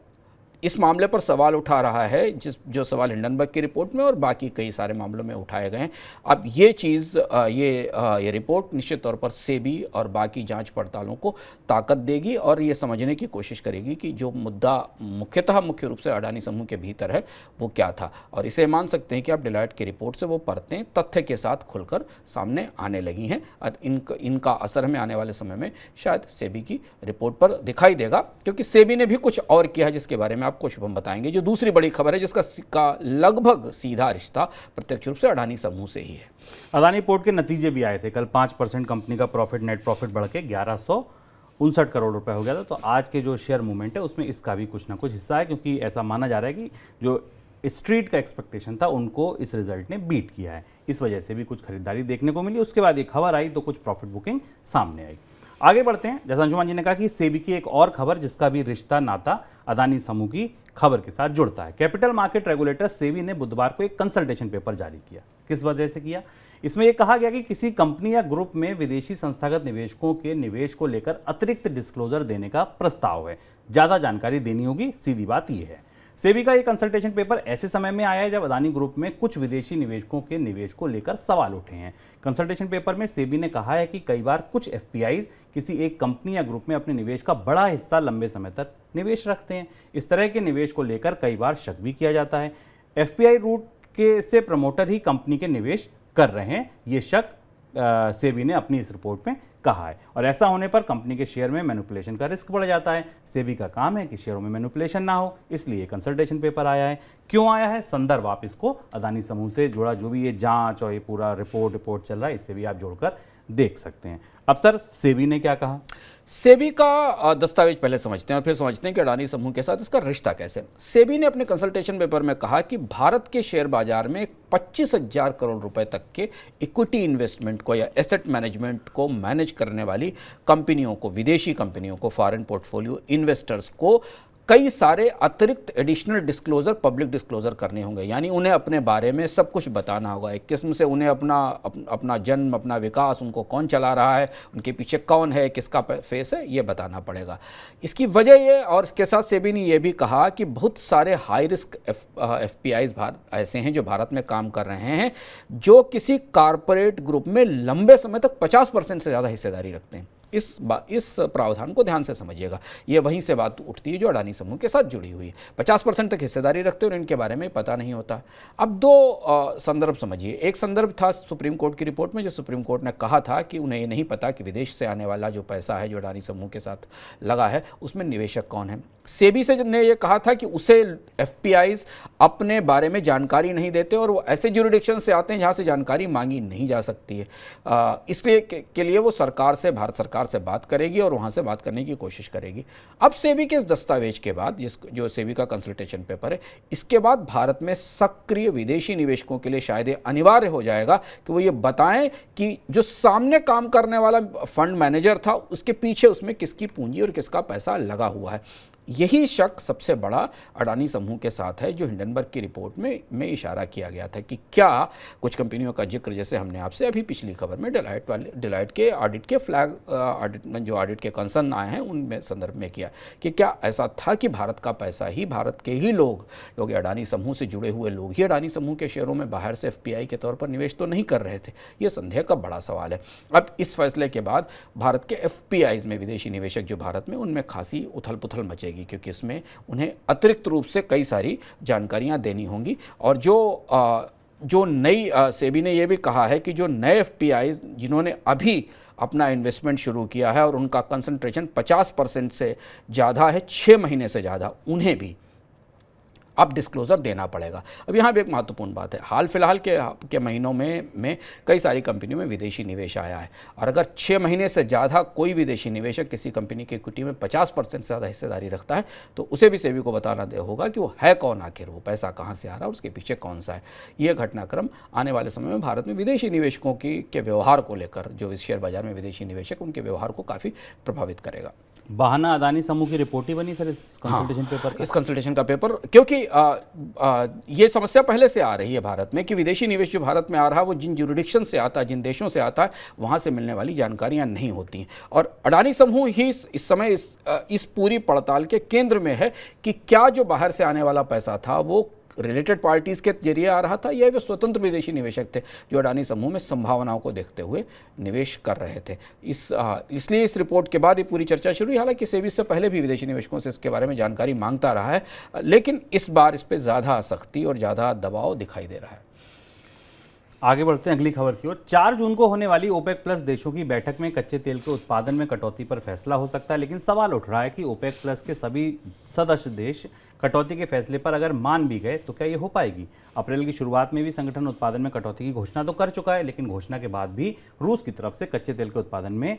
इस मामले पर सवाल उठा रहा है, जो सवाल हिंडनबर्ग की रिपोर्ट में और बाकी कई सारे मामलों में उठाए गए हैं। अब ये चीज़ ये रिपोर्ट निश्चित तौर पर सेबी और बाकी जांच पड़तालों को ताकत देगी और ये समझने की कोशिश करेगी कि जो मुद्दा मुख्य रूप से अडानी समूह के भीतर है वो क्या था। और इसे मान सकते हैं कि अब डिलॉयट की रिपोर्ट से वो परतें तथ्य के साथ खुलकर सामने आने लगी हैं और इनका असर हमें आने वाले समय में शायद सेबी की रिपोर्ट पर दिखाई देगा, क्योंकि सेबी ने भी कुछ और किया है जिसके बारे में आपको शुभम बताएंगे। जो दूसरी बड़ी खबर है जिसका लगभग सीधा रिश्ता प्रत्यक्ष रूप से अडानी समूह से ही है। अदानी पोर्ट के नतीजे भी आए थे कल। 5% कंपनी का प्रॉफिट, नेट प्रॉफिट बढ़ के 1159 करोड़ रुपए हो गया था। तो आज के जो शेयर मूवमेंट है उसमें इसका भी कुछ ना कुछ हिस्सा है, क्योंकि ऐसा माना जा रहा है कि जो स्ट्रीट का एक्सपेक्टेशन था उनको इस रिजल्ट ने बीट किया है। इस वजह से भी कुछ खरीदारी देखने को मिली। उसके बाद ये खबर आई तो कुछ प्रॉफिट बुकिंग सामने आई। आगे बढ़ते हैं। जैसा अंशुमान जी ने कहा कि सेबी की एक और खबर जिसका भी रिश्ता नाता अदानी समूह की खबर के साथ जुड़ता है। कैपिटल मार्केट रेगुलेटर सेबी ने बुधवार को एक कंसल्टेशन पेपर जारी किया। किस वजह से किया? इसमें यह कहा गया कि किसी कंपनी या ग्रुप में विदेशी संस्थागत निवेशकों के निवेश को लेकर अतिरिक्त डिस्क्लोजर देने का प्रस्ताव है। ज्यादा जानकारी देनी होगी, सीधी बात यह है। सेबी का यह कंसल्टेशन पेपर ऐसे समय में आया है जब अदानी ग्रुप में कुछ विदेशी निवेशकों के निवेश को लेकर सवाल उठे हैं। कंसल्टेशन पेपर में सेबी ने कहा है कि कई बार कुछ एफपीआईज किसी एक कंपनी या ग्रुप में अपने निवेश का बड़ा हिस्सा लंबे समय तक निवेश रखते हैं। इस तरह के निवेश को लेकर कई बार शक भी किया जाता है। एफपीआई रूट के से प्रमोटर ही कंपनी के निवेश कर रहे हैं, ये शक सेबी ने अपनी इस रिपोर्ट में कहा है। और ऐसा होने पर कंपनी के शेयर में मैनिपुलेशन का रिस्क बढ़ जाता है। सेबी का काम है कि शेयरों में मैनिपुलेशन ना हो, इसलिए कंसल्टेशन पेपर आया है। क्यों आया है? संदर्भ आप इसको अदानी समूह से जुड़ा जो भी ये जांच और ये पूरा रिपोर्ट चल रहा है इससे भी आप जोड़कर देख सकते हैं। अब सर, सेबी ने क्या कहा? सेबी का दस्तावेज पहले समझते हैं और फिर समझते हैं कि अडानी समूह के साथ इसका रिश्ता कैसे। सेबी ने अपने कंसल्टेशन पेपर में कहा कि भारत के शेयर बाजार में 25,000 करोड़ रुपए तक के इक्विटी इन्वेस्टमेंट को या एसेट मैनेजमेंट को मैनेज करने वाली कंपनियों को, विदेशी कंपनियों को, फॉरेन पोर्टफोलियो इन्वेस्टर्स को कई सारे अतिरिक्त एडिशनल डिस्क्लोजर, पब्लिक डिस्क्लोजर करने होंगे। यानी उन्हें अपने बारे में सब कुछ बताना होगा। एक किस्म से उन्हें अपना जन्म, अपना विकास, उनको कौन चला रहा है, उनके पीछे कौन है, किसका फेस है, ये बताना पड़ेगा। इसकी वजह ये, और इसके साथ सेबी ने यह भी कहा कि बहुत सारे हाई रिस्क एफपीआईज ऐसे हैं जो भारत में काम कर रहे हैं, जो किसी कारपोरेट ग्रुप में लंबे समय तक 50% से ज़्यादा हिस्सेदारी रखते हैं। इस प्रावधान को ध्यान से समझिएगा। ये वहीं से बात उठती है जो अडानी समूह के साथ जुड़ी हुई है। 50% तक हिस्सेदारी रखते हैं और इनके बारे में पता नहीं होता। अब दो संदर्भ समझिए। एक संदर्भ था सुप्रीम कोर्ट की रिपोर्ट में, जो सुप्रीम कोर्ट ने कहा था कि उन्हें ये नहीं पता कि विदेश से आने वाला जो पैसा है जो अडानी समूह के साथ लगा है उसमें निवेशक कौन है। सेबी से ने यह कहा था कि उसे एफपीआईज अपने बारे में जानकारी नहीं देते और वो ऐसे ज्यूरिडिक्शन से आते हैं जहाँ से जानकारी मांगी नहीं जा सकती है। इसलिए के लिए वो भारत सरकार से बात करेगी और वहाँ से बात करने की कोशिश करेगी। अब सेबी के इस दस्तावेज के बाद, जो सेबी का कंसल्टेशन पेपर है, इसके बाद भारत में सक्रिय विदेशी निवेशकों के लिए शायद अनिवार्य हो जाएगा कि वो ये बताएं कि जो सामने काम करने वाला फंड मैनेजर था उसके पीछे उसमें किसकी पूंजी और किसका पैसा लगा हुआ है। यही शक सबसे बड़ा अडानी समूह के साथ है, जो हिंडनबर्ग की रिपोर्ट में इशारा किया गया था कि क्या कुछ कंपनियों का जिक्र, जैसे हमने आपसे अभी पिछली खबर में डिलॉयट के ऑडिट के फ्लैग जो ऑडिट के कंसर्न आए हैं उनमें संदर्भ में किया कि क्या ऐसा था कि भारत का पैसा ही, भारत के ही लोग अडानी समूह से जुड़े हुए लोग ही अडानी समूह के शेयरों में बाहर से एफपीआई के तौर पर निवेश तो नहीं कर रहे थे। ये संदेह का बड़ा सवाल है। अब इस फैसले के बाद भारत के एफपीआईज में विदेशी निवेशक जो भारत में, उनमें खासी उथल पुथल मचेगी, क्योंकि इसमें उन्हें अतिरिक्त रूप से कई सारी जानकारियां देनी होंगी। और जो नई सेबी ने यह भी कहा है कि जो नए एफपीआई जिन्होंने अभी अपना इन्वेस्टमेंट शुरू किया है और उनका कंसंट्रेशन 50% से ज़्यादा है, 6 महीने से ज़्यादा, उन्हें भी अब डिस्क्लोजर देना पड़ेगा। अब यहाँ भी एक महत्वपूर्ण बात है, हाल फिलहाल के महीनों में कई सारी कंपनियों में विदेशी निवेश आया है, और अगर 6 महीने से ज़्यादा कोई विदेशी निवेशक किसी कंपनी की इक्विटी में 50% से ज़्यादा हिस्सेदारी रखता है तो उसे भी सेबी को बताना होगा कि वो है कौन, आखिर वो पैसा कहाँ से आ रहा है, उसके पीछे कौन सा है। ये घटनाक्रम आने वाले समय में भारत में विदेशी निवेशकों के व्यवहार को लेकर, जो शेयर बाजार में विदेशी निवेशक, उनके व्यवहार को काफ़ी प्रभावित करेगा। बहाना अदानी समूह की रिपोर्ट ही बनी सर इस कंसल्टेशन पेपर का। इस कंसल्टेशन का पेपर, क्योंकि ये समस्या पहले से आ रही है भारत में कि विदेशी निवेश जो भारत में आ रहा है वो जिन जुरिडिक्शन से आता है, जिन देशों से आता है, वहाँ से मिलने वाली जानकारियाँ नहीं होती हैं। और अडानी समूह ही इस समय इस पूरी पड़ताल के केंद्र में है कि क्या जो बाहर से आने वाला पैसा था वो रिलेटेड पार्टीज के जरिए आ रहा था या वे स्वतंत्र विदेशी निवेशक थे जो अडानी समूह में संभावनाओं को देखते हुए निवेश कर रहे थे। इसलिए इस रिपोर्ट के बाद ये पूरी चर्चा शुरू हुई। हालांकि सेबी से पहले भी विदेशी निवेशकों से इसके बारे में जानकारी मांगता रहा है, लेकिन इस बार इस पर ज़्यादा सख्ती और ज़्यादा दबाव दिखाई दे रहा है। आगे बढ़ते हैं अगली खबर की ओर। 4 जून को होने वाली ओपेक प्लस देशों की बैठक में कच्चे तेल के उत्पादन में कटौती पर फैसला हो सकता है, लेकिन सवाल उठ रहा है कि ओपेक प्लस के सभी सदस्य देश कटौती के फैसले पर अगर मान भी गए तो क्या ये हो पाएगी। अप्रैल की शुरुआत में भी संगठन उत्पादन में कटौती की घोषणा तो कर चुका है, लेकिन घोषणा के बाद भी रूस की तरफ से कच्चे तेल के उत्पादन में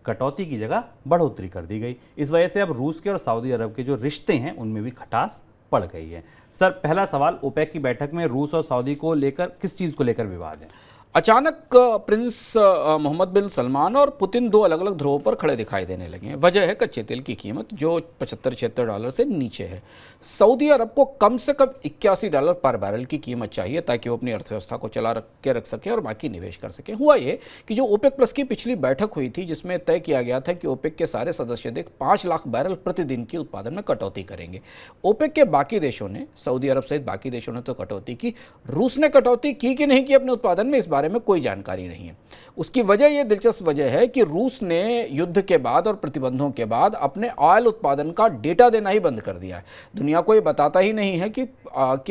कटौती की जगह बढ़ोतरी कर दी गई। इस वजह से अब रूस के और सऊदी अरब के जो रिश्ते हैं उनमें भी खटास पड़ गई है। सर, पहला सवाल, ओपेक की बैठक में रूस और सऊदी को लेकर किस चीज़ को लेकर विवाद है? अचानक प्रिंस मोहम्मद बिन सलमान और पुतिन दो अलग अलग ध्रुवों पर खड़े दिखाई देने लगे हैं। वजह है कच्चे तेल की कीमत जो $75-76 से नीचे है। सऊदी अरब को कम से कम $81 पर बैरल की कीमत चाहिए ताकि वो अपनी अर्थव्यवस्था को चला रख सके और बाकी निवेश कर सके। हुआ ये कि जो ओपेक प्लस की पिछली बैठक हुई थी जिसमें तय किया गया था कि ओपेक के सारे सदस्य देश 5 लाख बैरल प्रतिदिन की उत्पादन में कटौती करेंगे। ओपेक के बाकी देशों ने, सऊदी अरब सहित बाकी देशों ने तो कटौती की, रूस ने कटौती की कि नहीं की अपने उत्पादन में, इस बारे में कोई जानकारी नहीं है। उसकी वजह यह दिलचस्प वजह है कि रूस ने युद्ध के बाद और प्रतिबंधों के बाद अपने ऑयल उत्पादन का डेटा देना ही बंद कर दिया है। दुनिया को ये बताता ही नहीं है कि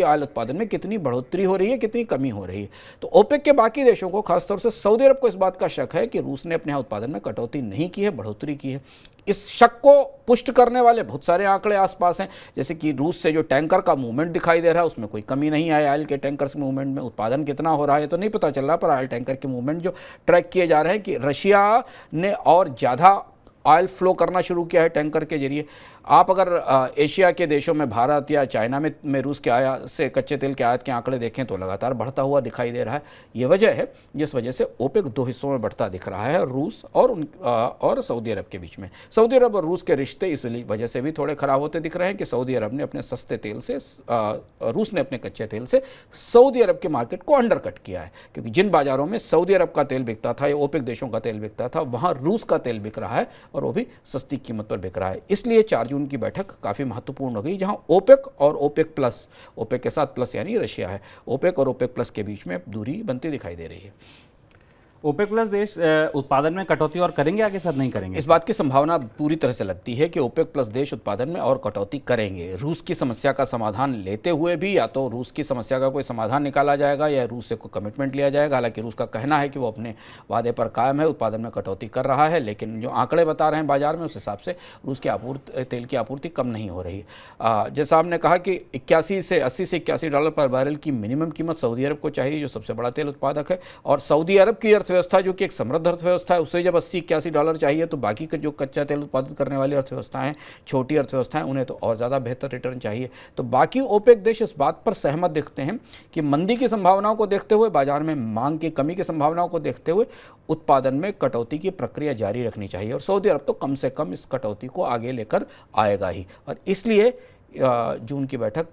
ऑयल उत्पादन में कितनी बढ़ोतरी हो रही है, कितनी कमी हो रही है। तो ओपेक के बाकी देशों को, खासतौर से सऊदी अरब को, इस बात का शक है कि रूस ने अपने यहाँ उत्पादन में कटौती नहीं की है, बढ़ोतरी की है। इस शक को पुष्ट करने वाले बहुत सारे आंकड़े आसपास हैं, जैसे कि रूस से जो टैंकर का मूवमेंट दिखाई दे रहा है उसमें कोई कमी नहीं है। ऑयल के टैंकर्स मूवमेंट में उत्पादन कितना हो रहा है तो नहीं पता चल रहा, पर ऑयल टैंकर के मूवमेंट जो ट्रैक किए जा रहे हैं कि रशिया ने और ज़्यादा ऑयल फ्लो करना शुरू किया है टैंकर के जरिए। आप अगर एशिया के देशों में, भारत या चाइना में रूस के आयात से कच्चे तेल के आयात के आंकड़े देखें तो लगातार बढ़ता हुआ दिखाई दे रहा है। ये वजह है जिस वजह से ओपेक 2 हिस्सों में बढ़ता दिख रहा है, रूस और सऊदी अरब के बीच में। सऊदी अरब और रूस के रिश्ते इस वजह से भी थोड़े खराब होते दिख रहे हैं कि सऊदी अरब ने अपने सस्ते तेल से, रूस ने अपने कच्चे तेल से सऊदी अरब के मार्केट को अंडरकट किया है, क्योंकि जिन बाजारों में सऊदी अरब का तेल बिकता था या ओपेक देशों का तेल बिकता था वहाँ रूस का तेल बिक रहा है और वो भी सस्ती कीमत पर बिक रहा है। इसलिए 4 जून की बैठक काफ़ी महत्वपूर्ण हो गई, जहां ओपेक और ओपेक प्लस, ओपेक के साथ प्लस यानी रशिया है, ओपेक और ओपेक प्लस के बीच में दूरी बनती दिखाई दे रही है। ओपेक प्लस देश उत्पादन में कटौती और करेंगे आगे सर, नहीं करेंगे? इस बात की संभावना पूरी तरह से लगती है कि ओपेक प्लस देश उत्पादन में और कटौती करेंगे। रूस की समस्या का समाधान लेते हुए भी या तो रूस की समस्या का कोई समाधान निकाला जाएगा या रूस से कोई कमिटमेंट लिया जाएगा। हालांकि रूस का कहना है कि वो अपने वादे पर कायम है, उत्पादन में कटौती कर रहा है, लेकिन जो आंकड़े बता रहे हैं बाजार में उस हिसाब से रूस की तेल की आपूर्ति कम नहीं हो रही। जैसा आपने कहा कि 80 से $81 पर बैरल की मिनिमम कीमत सऊदी अरब को चाहिए जो सबसे बड़ा तेल उत्पादक है, और सऊदी अरब की अर्थव्यवस्था जो कि एक समृद्ध अर्थव्यवस्था है उसे जब $80-81 चाहिए तो बाकी के जो कच्चा तेल उत्पादित करने वाली अर्थव्यवस्थाएं, छोटी अर्थव्यवस्थाएं, उन्हें तो और ज़्यादा बेहतर रिटर्न चाहिए। तो बाकी ओपेक देश इस बात पर सहमत दिखते हैं कि मंदी की संभावनाओं को देखते हुए, बाजार में मांग की कमी की संभावनाओं को देखते हुए उत्पादन में कटौती की प्रक्रिया जारी रखनी चाहिए, और सऊदी अरब तो कम से कम इस कटौती को आगे लेकर आएगा ही। और इसलिए जून की बैठक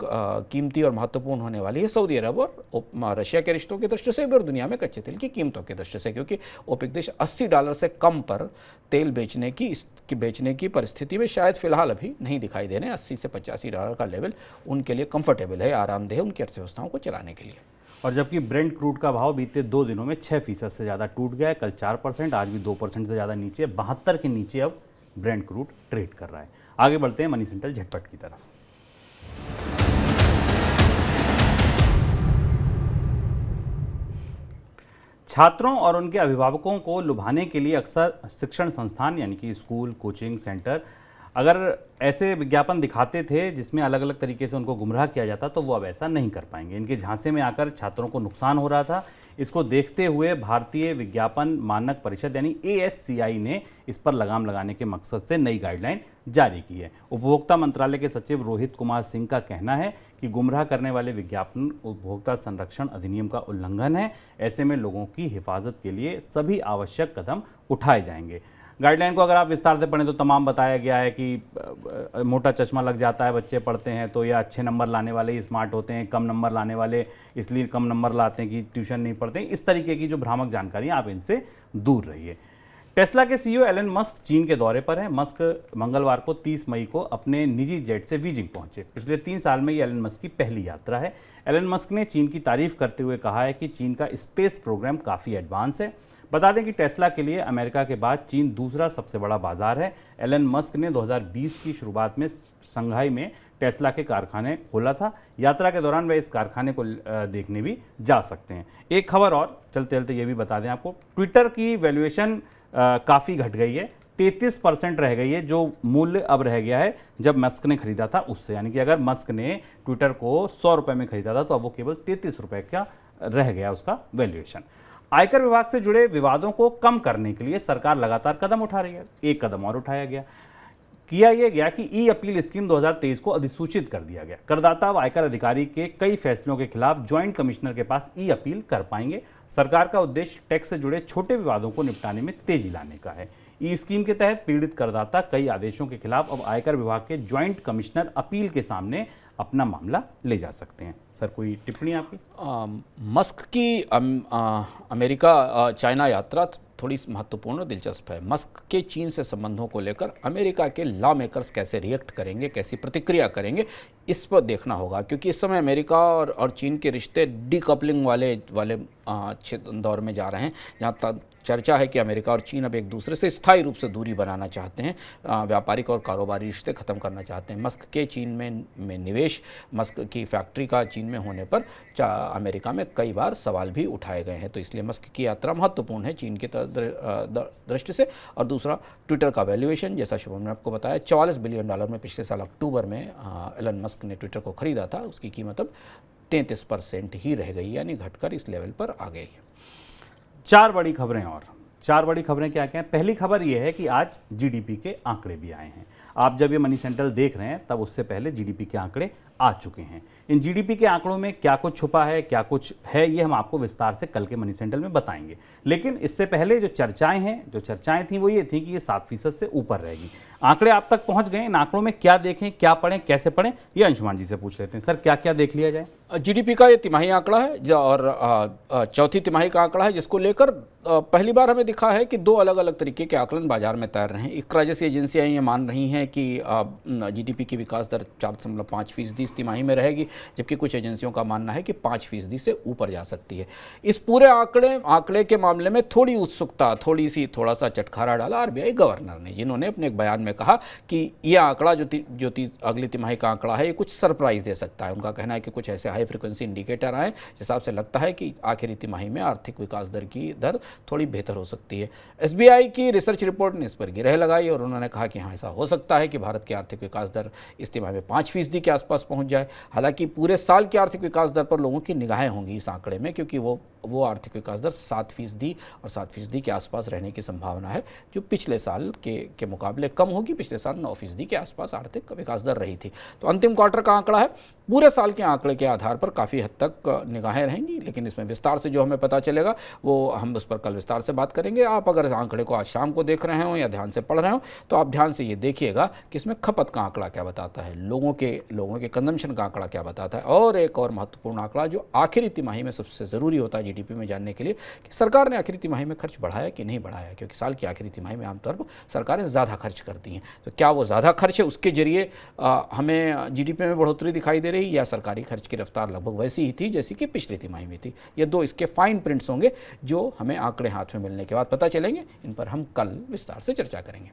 कीमती और महत्वपूर्ण होने वाली है सऊदी अरब और रशिया के रिश्तों की दृष्टि से भी और दुनिया में कच्चे तेल की कीमतों की दृष्टि से, क्योंकि ओपेक देश $80 से कम पर तेल बेचने की परिस्थिति में शायद फिलहाल अभी नहीं दिखाई दे रहे। $80 से $85 का लेवल उनके लिए कंफर्टेबल है, आरामदेह उनकी अर्थव्यवस्थाओं को चलाने के लिए। और जबकि ब्रेंट क्रूड का भाव बीते 2 दिनों में 6% से ज़्यादा टूट गया है, कल 4%, आज भी 2% से ज़्यादा नीचे, 72 के नीचे अब ब्रेंट क्रूड ट्रेड कर रहा है। आगे बढ़ते हैं मनी सेंट्रल झटपट की तरफ। छात्रों और उनके अभिभावकों को लुभाने के लिए अक्सर शिक्षण संस्थान यानी कि स्कूल, कोचिंग सेंटर अगर ऐसे विज्ञापन दिखाते थे जिसमें अलग अलग तरीके से उनको गुमराह किया जाता, तो वो अब ऐसा नहीं कर पाएंगे। इनके झांसे में आकर छात्रों को नुकसान हो रहा था। इसको देखते हुए भारतीय विज्ञापन मानक परिषद यानी ASCI ने इस पर लगाम लगाने के मकसद से नई गाइडलाइन जारी की है। उपभोक्ता मंत्रालय के सचिव रोहित कुमार सिंह का कहना है कि गुमराह करने वाले विज्ञापन उपभोक्ता संरक्षण अधिनियम का उल्लंघन है। ऐसे में लोगों की हिफाजत के लिए सभी आवश्यक कदम उठाए जाएंगे। गाइडलाइन को अगर आप विस्तार से पढ़ें तो तमाम बताया गया है कि मोटा चश्मा लग जाता है, बच्चे पढ़ते हैं तो या अच्छे नंबर लाने वाले ही स्मार्ट होते हैं, कम नंबर लाने वाले इसलिए कम नंबर लाते हैं कि ट्यूशन नहीं पढ़ते हैं। इस तरीके की जो भ्रामक जानकारी आप इनसे दूर रहिए। टेस्ला के सीईओ एलन मस्क चीन के दौरे पर हैं। मस्क मंगलवार को 30 मई को अपने निजी जेट से बीजिंग पहुंचे। पिछले 3 साल में ये एलन मस्क की पहली यात्रा है। एलन मस्क ने चीन की तारीफ करते हुए कहा है कि चीन का स्पेस प्रोग्राम काफ़ी एडवांस है। बता दें कि टेस्ला के लिए अमेरिका के बाद चीन दूसरा सबसे बड़ा बाजार है। एलन मस्क ने 2020 की शुरुआत में शंघाई में टेस्ला के कारखाने खोला था। यात्रा के दौरान वे इस कारखाने को देखने भी जा सकते हैं। एक खबर और चलते चलते ये भी बता दें आपको, ट्विटर की वैल्यूएशन काफ़ी घट गई है, 33% रह गई है, जो मूल्य अब रह गया है जब मस्क ने खरीदा था उससे। यानी कि अगर मस्क ने ट्विटर को 100 रुपये में खरीदा था तो अब वो केवल 33 रुपये का रह गया उसका वैल्यूएशन। आयकर विभाग से जुड़े विवादों को कम करने के लिए सरकार लगातार कदम उठा रही है। एक कदम और उठाया गया कि ई अपील स्कीम 2023 को अधिसूचित कर दिया गया। करदाता व आयकर अधिकारी के कई फैसलों के खिलाफ ज्वाइंट कमिश्नर के पास ई अपील कर पाएंगे। सरकार का उद्देश्य टैक्स से जुड़े छोटे विवादों को निपटाने में तेजी लाने का है। ई स्कीम के तहत पीड़ित करदाता कई आदेशों के खिलाफ अब आयकर विभाग के ज्वाइंट कमिश्नर अपील के सामने अपना मामला ले जा सकते हैं। सर, कोई टिप्पणी आपकी? मस्क की अमेरिका चाइना यात्रा थोड़ी महत्वपूर्ण और दिलचस्प है। मस्क के चीन से संबंधों को लेकर अमेरिका के लॉ मेकर्स कैसे रिएक्ट करेंगे, कैसी प्रतिक्रिया करेंगे, इस पर देखना होगा, क्योंकि इस समय अमेरिका और चीन के रिश्ते डीकपलिंग वाले दौर में जा रहे हैं, जहाँ चर्चा है कि अमेरिका और चीन अब एक दूसरे से स्थायी रूप से दूरी बनाना चाहते हैं, व्यापारिक और कारोबारी रिश्ते खत्म करना चाहते हैं। मस्क के चीन में निवेश, मस्क की फैक्ट्री का चीन में होने पर अमेरिका में कई बार सवाल भी उठाए गए हैं। तो इसलिए मस्क की यात्रा महत्वपूर्ण है चीन की दृष्टि से। और दूसरा, ट्विटर का वैल्यूएशन, जैसा शुभम ने आपको बताया, $44 बिलियन में पिछले साल अक्टूबर में एलन मस्क ने ट्विटर को खरीदा था। उसकी कीमत अब 33% ही रह गई, यानी घटकर इस लेवल पर आ गई है। चार बड़ी खबरें क्या क्या हैं? पहली खबर यह है कि आज जीडीपी के आंकड़े भी आए हैं। आप जब ये मनी सेंट्रल देख रहे हैं तब उससे पहले जीडीपी के आंकड़े आ चुके हैं। इन जीडीपी के आंकड़ों में क्या कुछ छुपा है, क्या कुछ है, ये हम आपको विस्तार से कल के मनी सेंट्रल में बताएंगे। लेकिन इससे पहले जो चर्चाएं थी वो ये थी कि ये 7% से ऊपर रहेगी। आंकड़े आप तक पहुंच गए। इन आंकड़ों में क्या देखें, क्या पढ़ें, कैसे पढ़ें, ये अंशुमान जी से पूछ लेते हैं। सर, क्या क्या देख लिया जाए? जीडीपी का ये तिमाही आंकड़ा है और चौथी तिमाही का आंकड़ा है, जिसको लेकर पहली बार हमें दिखा है कि 2 अलग अलग तरीके के आकलन बाजार में तैर रहे हैं। इकरा जैसी एजेंसियां ये मान रही हैं कि जीडीपी की विकास दर 4.5% इस तिमाही में रहेगी, जबकि कुछ एजेंसियों का मानना है कि 5% से ऊपर जा सकती है। इस पूरे आंकड़े के मामले में थोड़ी उत्सुकता, थोड़ा सा चटखारा डाला आरबीआई गवर्नर ने, जिन्होंने अपने एक बयान में कहा कि यह आंकड़ा जो अगली तिमाही का आंकड़ा है, ये कुछ सरप्राइज दे सकता है। उनका कहना है कि कुछ ऐसे हाई फ्रिक्वेंसी इंडिकेटर आए जिस हिसाब से लगता है कि आखिरी तिमाही में आर्थिक विकास दर की दर थोड़ी बेहतर हो सकती है। एसबीआई की रिसर्च रिपोर्ट ने इस पर गिरह लगाई और उन्होंने कहा कि हाँ, ऐसा हो सकता है कि भारत की आर्थिक विकास दर इस तिमाही में 5% के आसपास पहुंच जाए। हालांकि पूरे साल की आर्थिक विकास दर पर लोगों की निगाहें होंगी इस आंकड़े में, क्योंकि वो आर्थिक विकास दर 7% और 7% के आसपास रहने की संभावना है, जो पिछले साल के मुकाबले कम होगी। पिछले साल 9% के आसपास आर्थिक विकास दर रही थी। तो अंतिम क्वार्टर का आंकड़ा है, पूरे साल के आंकड़े के आधार पर काफ़ी हद तक निगाहें रहेंगी, लेकिन इसमें विस्तार से जो हमें पता चलेगा वो हम उस पर कल विस्तार से बात करेंगे। आप अगर आंकड़े को आज शाम को देख रहे हो या ध्यान से पढ़ रहे हो तो आप ध्यान से ये देखिएगा कि इसमें खपत का आंकड़ा क्या बताता है, लोगों के कंजम्पशन का आंकड़ा क्या बताता है, और एक और महत्वपूर्ण आंकड़ा जो आखिरी तिमाही में सबसे ज़रूरी होता है जीडीपी में जानने के लिए, कि सरकार ने आखिरी तिमाही में खर्च बढ़ाया कि नहीं बढ़ाया, क्योंकि साल की आखिरी तिमाही में आमतौर पर सरकारें ज़्यादा खर्च करती हैं। तो क्या वो ज़्यादा खर्च है, उसके जरिए हमें जीडीपी में बढ़ोतरी दिखाई दे रही, या सरकारी खर्च की रफ्तार लगभग वैसी ही थी जैसी कि पिछली तिमाही में थी? ये 2 इसके फाइन प्रिंट्स होंगे जो हमें आंकड़े हाथ में मिलने के बाद पता चलेंगे। इन पर हम कल विस्तार से चर्चा करेंगे।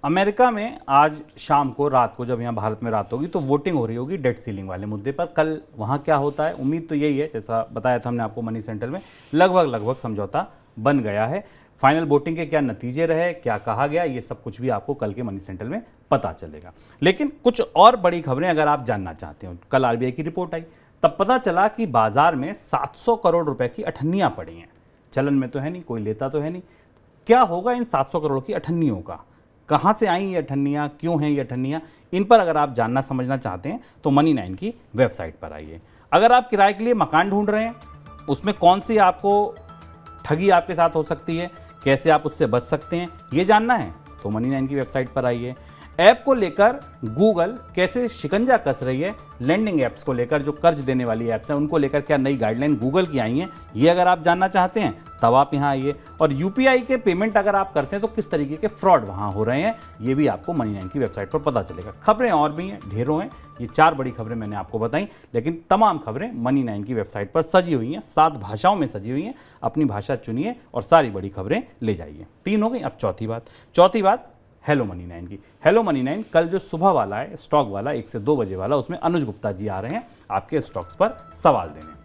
अमेरिका में आज शाम को, रात को, जब यहाँ भारत में रात होगी तो वोटिंग हो रही होगी डेट सीलिंग वाले मुद्दे पर। कल वहाँ क्या होता है, उम्मीद तो यही है, जैसा बताया था हमने आपको मनी सेंट्रल में, लगभग समझौता बन गया है। फाइनल वोटिंग के क्या नतीजे रहे, क्या कहा गया, ये सब कुछ भी आपको कल के मनी सेंट्रल में पता चलेगा। लेकिन कुछ और बड़ी खबरें अगर आप जानना चाहते हो, कल आरबीआई की रिपोर्ट आई, तब पता चला कि बाजार में 700 करोड़ रुपए की अठन्नियाँ पड़ी हैं। चलन में तो है नहीं, कोई लेता तो है नहीं। क्या होगा इन 700 करोड़ की अठन्नियों का, कहाँ से आई ये अठन्नियाँ, क्यों हैं ये अठन्नियाँ, इन पर अगर आप जानना समझना चाहते हैं तो मनी9 की वेबसाइट पर आइए। अगर आप किराए के लिए मकान ढूंढ रहे हैं, उसमें कौन सी आपको ठगी आपके साथ हो सकती है, कैसे आप उससे बच सकते हैं, ये जानना है तो मनी9 की वेबसाइट पर आइए। ऐप को लेकर गूगल कैसे शिकंजा कस रही है, लैंडिंग ऐप्स को लेकर, जो कर्ज देने वाली ऐप्स हैं उनको लेकर क्या नई गाइडलाइन गूगल की आई हैं, ये अगर आप जानना चाहते हैं तब आप यहाँ आइए। और यूपीआई के पेमेंट अगर आप करते हैं तो किस तरीके के फ्रॉड वहाँ हो रहे हैं, ये भी आपको मनी9 की वेबसाइट पर पता चलेगा। खबरें और भी हैं, ढेरों हैं, ये 4 बड़ी खबरें मैंने आपको बताई, लेकिन तमाम खबरें मनी9 की वेबसाइट पर सजी हुई हैं, 7 भाषाओं में सजी हुई हैं। अपनी भाषा चुनिए और सारी बड़ी खबरें ले जाइए। 3 हो गई, अब चौथी बात हेलो मनी9 की। हेलो मनी9 कल जो सुबह वाला है स्टॉक वाला 1 से 2 बजे वाला, उसमें अनुज गुप्ता जी आ रहे हैं आपके स्टॉक्स पर सवाल देने।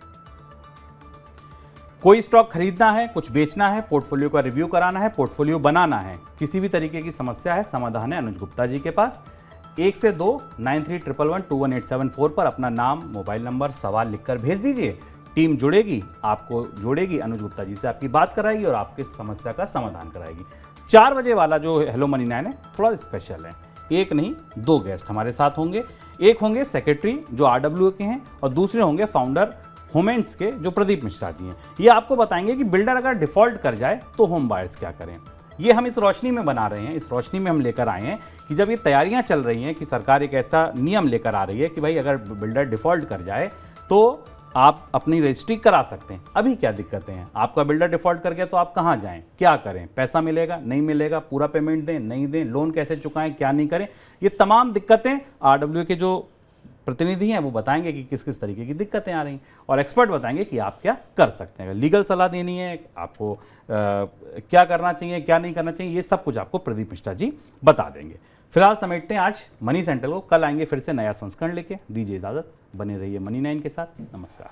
कोई स्टॉक खरीदना है, कुछ बेचना है, पोर्टफोलियो का रिव्यू कराना है, पोर्टफोलियो बनाना है, किसी भी तरीके की समस्या है, समाधान है अनुज गुप्ता जी के पास। 1 से 2 9311121874 पर अपना नाम, मोबाइल नंबर, सवाल लिखकर भेज दीजिए। टीम जुड़ेगी, आपको जोड़ेगी, अनुज गुप्ता जी से आपकी बात कराएगी और आपकी समस्या का समाधान कराएगी। 4 बजे वाला जो हेलो मनी9 है थोड़ा स्पेशल है, 1 नहीं 2 गेस्ट हमारे साथ होंगे। एक होंगे सेक्रेटरी जो RWA के हैं और दूसरे होंगे फाउंडर होमेंट्स के जो प्रदीप मिश्रा जी हैं। ये आपको बताएंगे कि बिल्डर अगर डिफॉल्ट कर जाए तो होम बायर्स क्या करें। ये हम इस रोशनी में बना रहे हैं, इस रोशनी में हम लेकर आए हैं कि जब ये तैयारियां चल रही हैं कि सरकार एक ऐसा नियम लेकर आ रही है कि भाई अगर बिल्डर डिफॉल्ट कर जाए तो आप अपनी रजिस्ट्री करा सकते हैं। अभी क्या दिक्कतें हैं, आपका बिल्डर डिफॉल्ट कर गया तो आप कहाँ जाएं, क्या करें, पैसा मिलेगा नहीं मिलेगा, पूरा पेमेंट दें नहीं दें, लोन कैसे चुकाएं, क्या नहीं करें, ये तमाम दिक्कतें RWA के जो प्रतिनिधि हैं वो बताएंगे कि किस किस तरीके की दिक्कतें आ रही हैं और एक्सपर्ट बताएंगे कि आप क्या कर सकते हैं। अगर लीगल सलाह देनी है, आपको क्या करना चाहिए क्या नहीं करना चाहिए, ये सब कुछ आपको प्रदीप मिश्रा जी बता देंगे। फिलहाल समेटते हैं आज मनी सेंट्रल को, कल आएंगे फिर से नया संस्करण लेके। दीजिए इजाजत, बने रहिए मनी9 के साथ। नमस्कार।